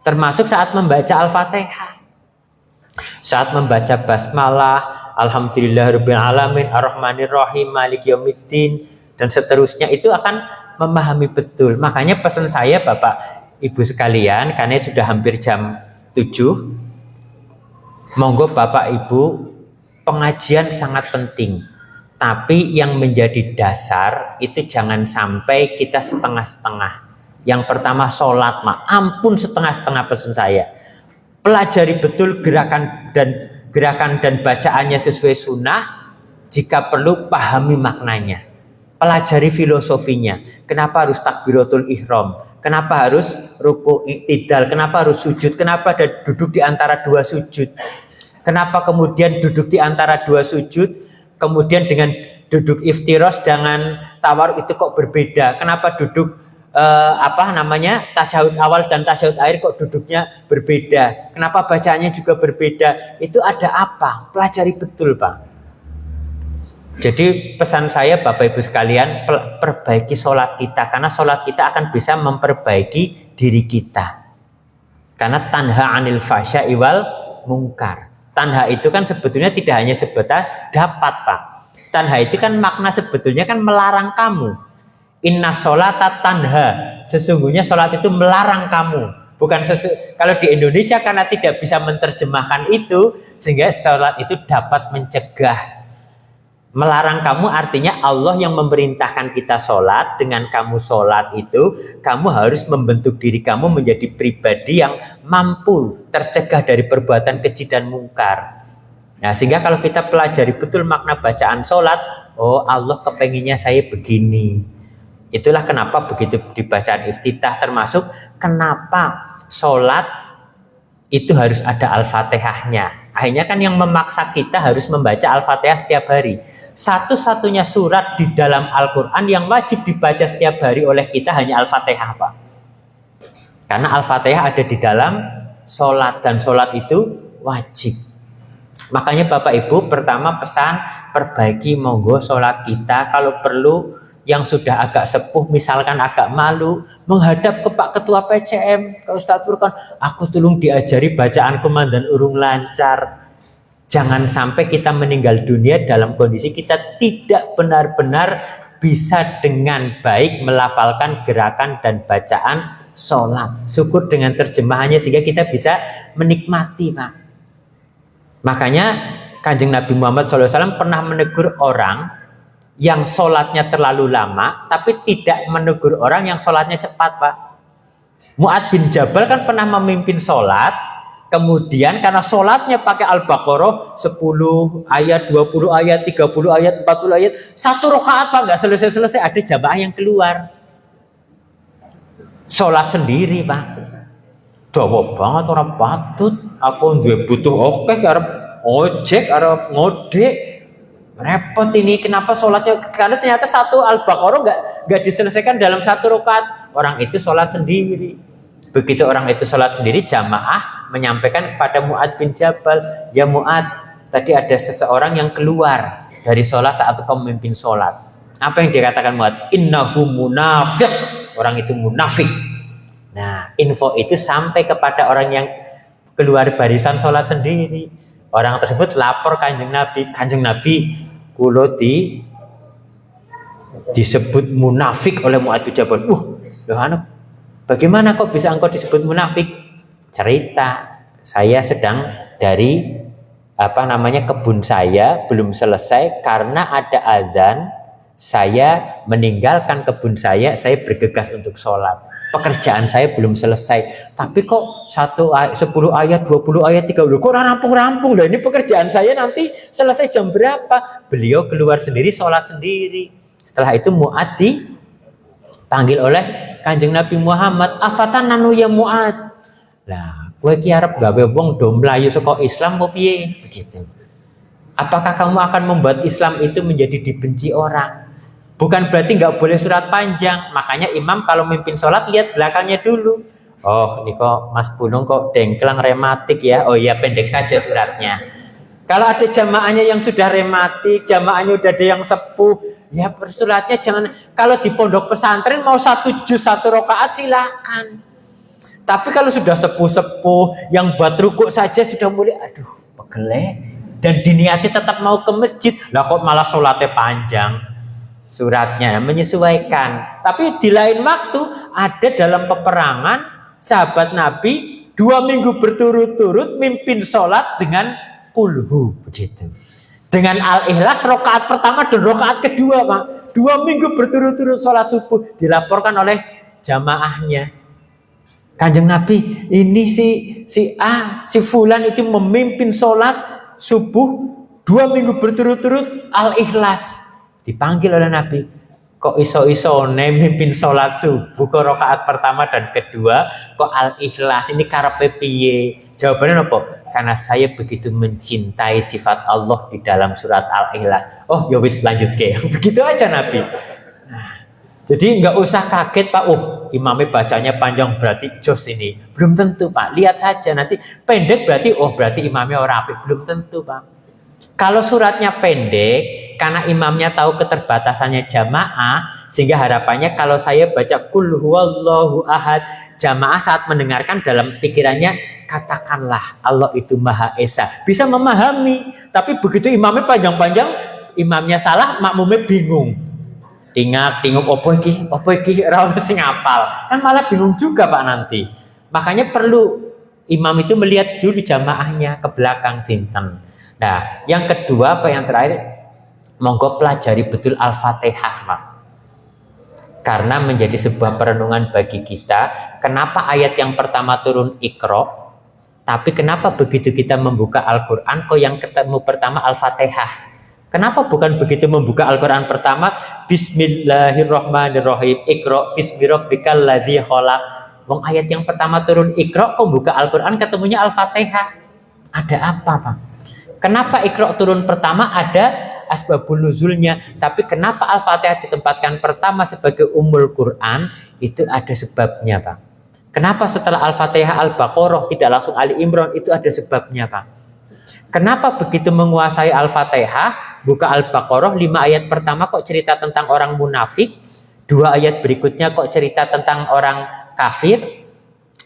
Termasuk saat membaca Al-Fatihah. Saat membaca basmalah, alhamdulillahirabbil alamin, arrahmanirrahim, maliki yaumiddin, dan seterusnya, itu akan memahami betul. Makanya pesan saya Bapak Ibu sekalian, karena sudah hampir jam 7, monggo Bapak Ibu, pengajian sangat penting. Tapi yang menjadi dasar itu jangan sampai kita setengah-setengah. Yang pertama sholat, ampun setengah-setengah pesan saya. Pelajari betul gerakan dan bacaannya sesuai sunnah. Jika perlu pahami maknanya. Pelajari filosofinya. Kenapa harus takbiratul ihram? Kenapa harus ruku i'tidal? Kenapa harus sujud? Kenapa ada duduk di antara dua sujud? Kenapa kemudian duduk di antara dua sujud, kemudian dengan duduk iftiros jangan tawar itu kok berbeda? Kenapa duduk tasyahud awal dan tasyahud akhir kok duduknya berbeda? Kenapa bacaannya juga berbeda? Itu ada apa? Pelajari betul, Pak. Jadi pesan saya Bapak Ibu sekalian, perbaiki sholat kita, karena sholat kita akan bisa memperbaiki diri kita. Karena tanha anil fahsya'i wal munkar. Tanha itu kan sebetulnya tidak hanya sebatas dapat, Pak. Tanha itu kan makna sebetulnya kan melarang kamu. Inna sholata tanha. Sesungguhnya sholat itu melarang kamu. Bukan kalau di Indonesia karena tidak bisa menerjemahkan itu, sehingga sholat itu dapat mencegah. Melarang kamu artinya Allah yang memerintahkan kita sholat. Dengan kamu sholat itu, kamu harus membentuk diri kamu menjadi pribadi yang mampu tercegah dari perbuatan keji dan mungkar. Nah, sehingga kalau kita pelajari betul makna bacaan sholat, oh Allah kepenginnya saya begini. Itulah kenapa begitu di bacaan iftitah, termasuk kenapa sholat itu harus ada Al-Fatihahnya. Akhirnya kan yang memaksa kita harus membaca Al-Fatihah setiap hari. Satu-satunya surat di dalam Al-Quran yang wajib dibaca setiap hari oleh kita hanya Al-Fatihah, Pak. Karena Al-Fatihah ada di dalam sholat, dan sholat itu wajib. Makanya Bapak Ibu, pertama pesan, perbaiki monggo sholat kita. Kalau perlu yang sudah agak sepuh, misalkan agak malu, menghadap ke Pak Ketua PCM, ke Ustadz Furqan, aku tolong diajari bacaan komandan urung lancar. Jangan sampai kita meninggal dunia dalam kondisi kita tidak benar-benar bisa dengan baik melafalkan gerakan dan bacaan sholat. Syukur dengan terjemahannya sehingga kita bisa menikmati, Pak. Makanya Kanjeng Nabi Muhammad SAW pernah menegur orang yang sholatnya terlalu lama, tapi tidak menegur orang yang sholatnya cepat, Pak. Mu'ad bin Jabal kan pernah memimpin sholat, kemudian karena sholatnya pakai Al-Baqarah 10 ayat, 20 ayat, 30 ayat, 40 ayat, satu rakaat Pak, nggak selesai-selesai, ada jamaah yang keluar. Sholat sendiri, Pak. Dawa banget orang patut, aku butuh oke, arep ojek, arep ngode. Repot ini, kenapa sholatnya? Karena ternyata satu Al-Baqarah nggak diselesaikan dalam satu rakaat. Orang itu sholat sendiri. Begitu orang itu sholat sendiri, jamaah menyampaikan kepada Mu'ad bin Jabal, ya Mu'ad, tadi ada seseorang yang keluar dari sholat saat kau memimpin sholat. Apa yang dikatakan Mu'ad? Innahu munafiq. Orang itu munafik. Nah, info itu sampai kepada orang yang keluar barisan sholat sendiri. Orang tersebut lapor Kanjeng Nabi, kulo disebut munafik oleh Mu'ad bin Jabal. Bagaimana kok bisa engkau disebut munafik? Cerita, saya sedang dari kebun saya belum selesai karena ada azan, saya meninggalkan kebun saya bergegas untuk sholat. Pekerjaan saya belum selesai, tapi kok 10 ayat, 20 ayat, 30, kok rampung-rampung loh, ini pekerjaan saya nanti selesai jam berapa? Beliau keluar sendiri, sholat sendiri. Setelah itu Mu'ad dipanggil oleh Kanjeng Nabi Muhammad, afatananu ya Mu'ad. Lah, kowe ki arep gawe wong do mlayu saka Islam mau piye? Begitu. Apakah kamu akan membuat Islam itu menjadi dibenci orang? Bukan berarti nggak boleh surat panjang. Makanya imam kalau mimpin sholat lihat belakangnya dulu. Oh, ini kok Mas Bunung kok dengklang rematik ya. Oh iya, pendek saja suratnya. Kalau ada jamaahnya yang sudah rematik, jamaahnya udah ada yang sepuh, ya suratnya jangan. Kalau di pondok pesantren mau 1 juz 1 rakaat silakan. Tapi kalau sudah sepuh-sepuh yang buat rukuk saja sudah mulai aduh pegel, dan diniati tetap mau ke masjid, lah kok malah sholatnya panjang. Suratnya menyesuaikan. Tapi di lain waktu ada dalam peperangan sahabat Nabi 2 minggu berturut-turut mimpin sholat dengan kulhu begitu. Dengan Al-Ikhlas rakaat pertama dan rakaat kedua, Pak. 2 minggu berturut-turut sholat subuh dilaporkan oleh jamaahnya. Kanjeng Nabi, ini si fulan itu memimpin sholat subuh 2 minggu berturut-turut Al-Ikhlas. Dipanggil oleh Nabi, kok iso-isone mimpin sholat subuh kok rakaat pertama dan kedua kok Al-Ikhlas, ini karepe piye? Jawabannya apa? Karena saya begitu mencintai sifat Allah di dalam surat Al-Ikhlas. Oh ya wis lanjut ke. Begitu aja Nabi. Nah, jadi nggak usah kaget Pak, imamnya bacanya panjang berarti jos ini. Belum tentu Pak, lihat saja nanti pendek berarti berarti imamnya orang apik. Belum tentu Pak. Kalau suratnya pendek, karena imamnya tahu keterbatasannya jamaah, sehingga harapannya kalau saya baca Qul huwallahu ahad, jamaah saat mendengarkan dalam pikirannya katakanlah Allah itu Maha Esa, bisa memahami. Tapi begitu imamnya panjang-panjang, imamnya salah, makmumnya bingung. Tinguk opo iki ora ono sing hafal. Kan malah bingung juga Pak nanti. Makanya perlu imam itu melihat dulu jamaahnya ke belakang sinten. Nah, yang kedua apa yang terakhir? Monggo pelajari betul Al-Fatihah, Pak. Karena menjadi sebuah perenungan bagi kita, kenapa ayat yang pertama turun Iqra, tapi kenapa begitu kita membuka Al-Qur'an kok yang ketemu pertama Al-Fatihah? Kenapa bukan begitu membuka Al-Qur'an pertama Bismillahirrahmanirrahim, Iqra bismi rabbikal ladzi khalaq. Wong ayat yang pertama turun Iqra kok buka Al-Qur'an ketemunya Al-Fatihah. Ada apa, Pak? Kenapa Iqra turun pertama? Ada asbabun nuzulnya. Tapi kenapa Al-Fatihah ditempatkan pertama sebagai Ummul Quran? Itu ada sebabnya, Pak. Kenapa setelah Al-Fatihah Al-Baqarah tidak langsung Ali Imran? Itu ada sebabnya, Pak. Kenapa begitu menguasai Al-Fatihah, buka Al-Baqarah 5 ayat pertama kok cerita tentang orang munafik, 2 ayat berikutnya kok cerita tentang orang kafir,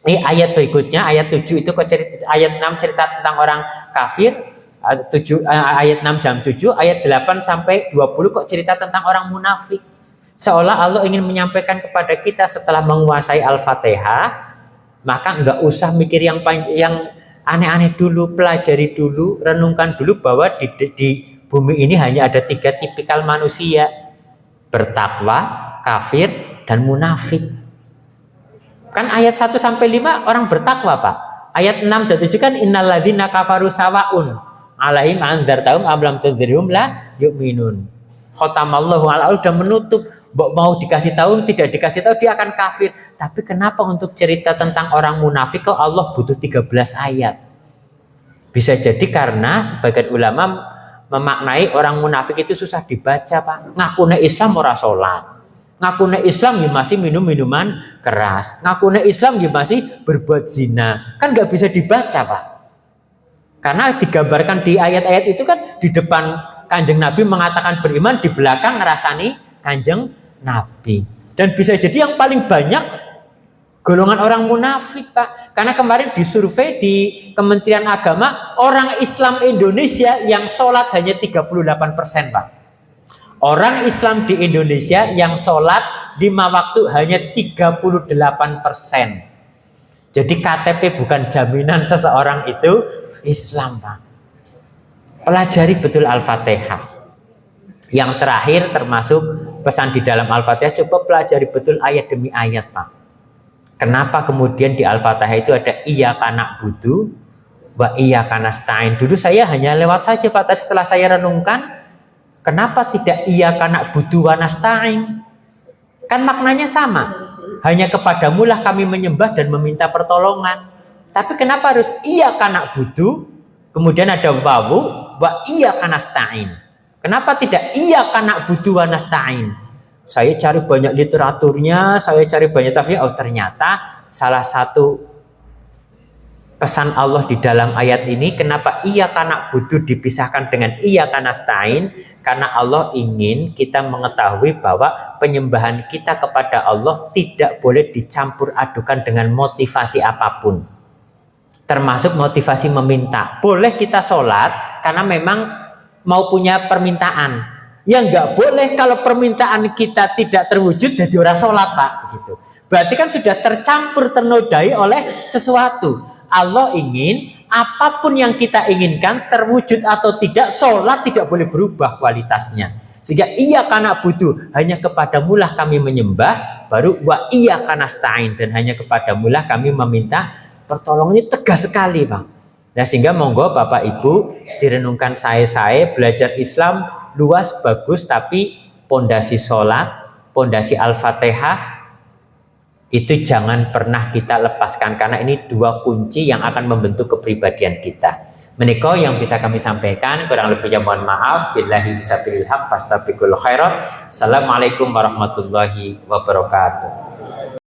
ayat berikutnya ayat 7 itu kok cerita, ayat 6 cerita tentang orang kafir, ayat 6 jam 7, ayat 8 sampai 20 kok cerita tentang orang munafik. Seolah Allah ingin menyampaikan kepada kita setelah menguasai Al-Fatihah, maka nggak usah mikir yang aneh-aneh dulu, pelajari dulu, renungkan dulu bahwa di bumi ini hanya ada 3 tipikal manusia: bertakwa, kafir, dan munafik. Kan ayat 1 sampai 5 orang bertakwa, Pak. Ayat 6 dan 7 kan innalladzina kafaru sawaun alaihim anzartahum am lam tunzirhum la yu'minun. Khatamallahu ala, udah menutup, mau dikasih tahu tidak dikasih tahu dia akan kafir. Tapi kenapa untuk cerita tentang orang munafik kok Allah butuh 13 ayat? Bisa jadi karena sebagian ulama memaknai orang munafik itu susah dibaca, Pak. Ngakune Islam ora salat, ngakune Islam ya masih minum minuman keras, ngakune Islam ya masih berbuat zina. Kan nggak bisa dibaca, Pak. Karena digambarkan di ayat-ayat itu kan di depan Kanjeng Nabi mengatakan beriman, di belakang ngerasani Kanjeng Nabi. Dan bisa jadi yang paling banyak golongan orang munafik, Pak. Karena kemarin disurvei di Kementerian Agama, orang Islam Indonesia yang sholat hanya 38%, Pak. Orang Islam di Indonesia yang sholat 5 waktu hanya 38%. Jadi KTP bukan jaminan seseorang itu Islam, Pak. Pelajari betul Al-Fatihah. Yang terakhir termasuk pesan di dalam Al-Fatihah, coba pelajari betul ayat demi ayat, Pak. Kenapa kemudian di Al-Fatihah itu ada iyyaka na'budu wa iyyaka nasta'in? Dulu saya hanya lewat saja, Pak. Tapi setelah saya renungkan, kenapa tidak iyyaka na'budu wa nasta'in? Kan maknanya sama. Hanya kepadamu lah kami menyembah dan meminta pertolongan. Tapi kenapa harus iyyaka na'budu, kemudian ada wawu wa iyyaka nasta'in? Kenapa tidak iyyaka na'budu wa nasta'in? Saya cari banyak literaturnya, saya cari banyak tafsir, ternyata salah satu pesan Allah di dalam ayat ini, kenapa iyyaka na'budu dipisahkan dengan iyyaka nasta'in? Karena Allah ingin kita mengetahui bahwa penyembahan kita kepada Allah tidak boleh dicampur adukan dengan motivasi apapun, termasuk motivasi meminta. Boleh kita sholat karena memang mau punya permintaan, ya nggak boleh kalau permintaan kita tidak terwujud jadi orang sholat, Pak, begitu. Berarti kan sudah tercampur ternodai oleh sesuatu. Allah ingin apapun yang kita inginkan terwujud atau tidak, sholat tidak boleh berubah kualitasnya. Sehingga iyyaka na'budu, hanya kepadamulah kami menyembah, baru wa iyyaka nasta'in, dan hanya kepadamulah kami meminta pertolongan. Ini tegas sekali, Bang. Nah, sehingga monggo Bapak Ibu direnungkan, saya belajar Islam luas bagus, tapi pondasi sholat, pondasi Al-Fatihah itu jangan pernah kita lepaskan, karena ini dua kunci yang akan membentuk kepribadian kita. Menika yang bisa kami sampaikan, kurang lebihnya mohon maaf. Billahi fisabilil haq, fastabiqul khairat. Assalamualaikum warahmatullahi wabarakatuh.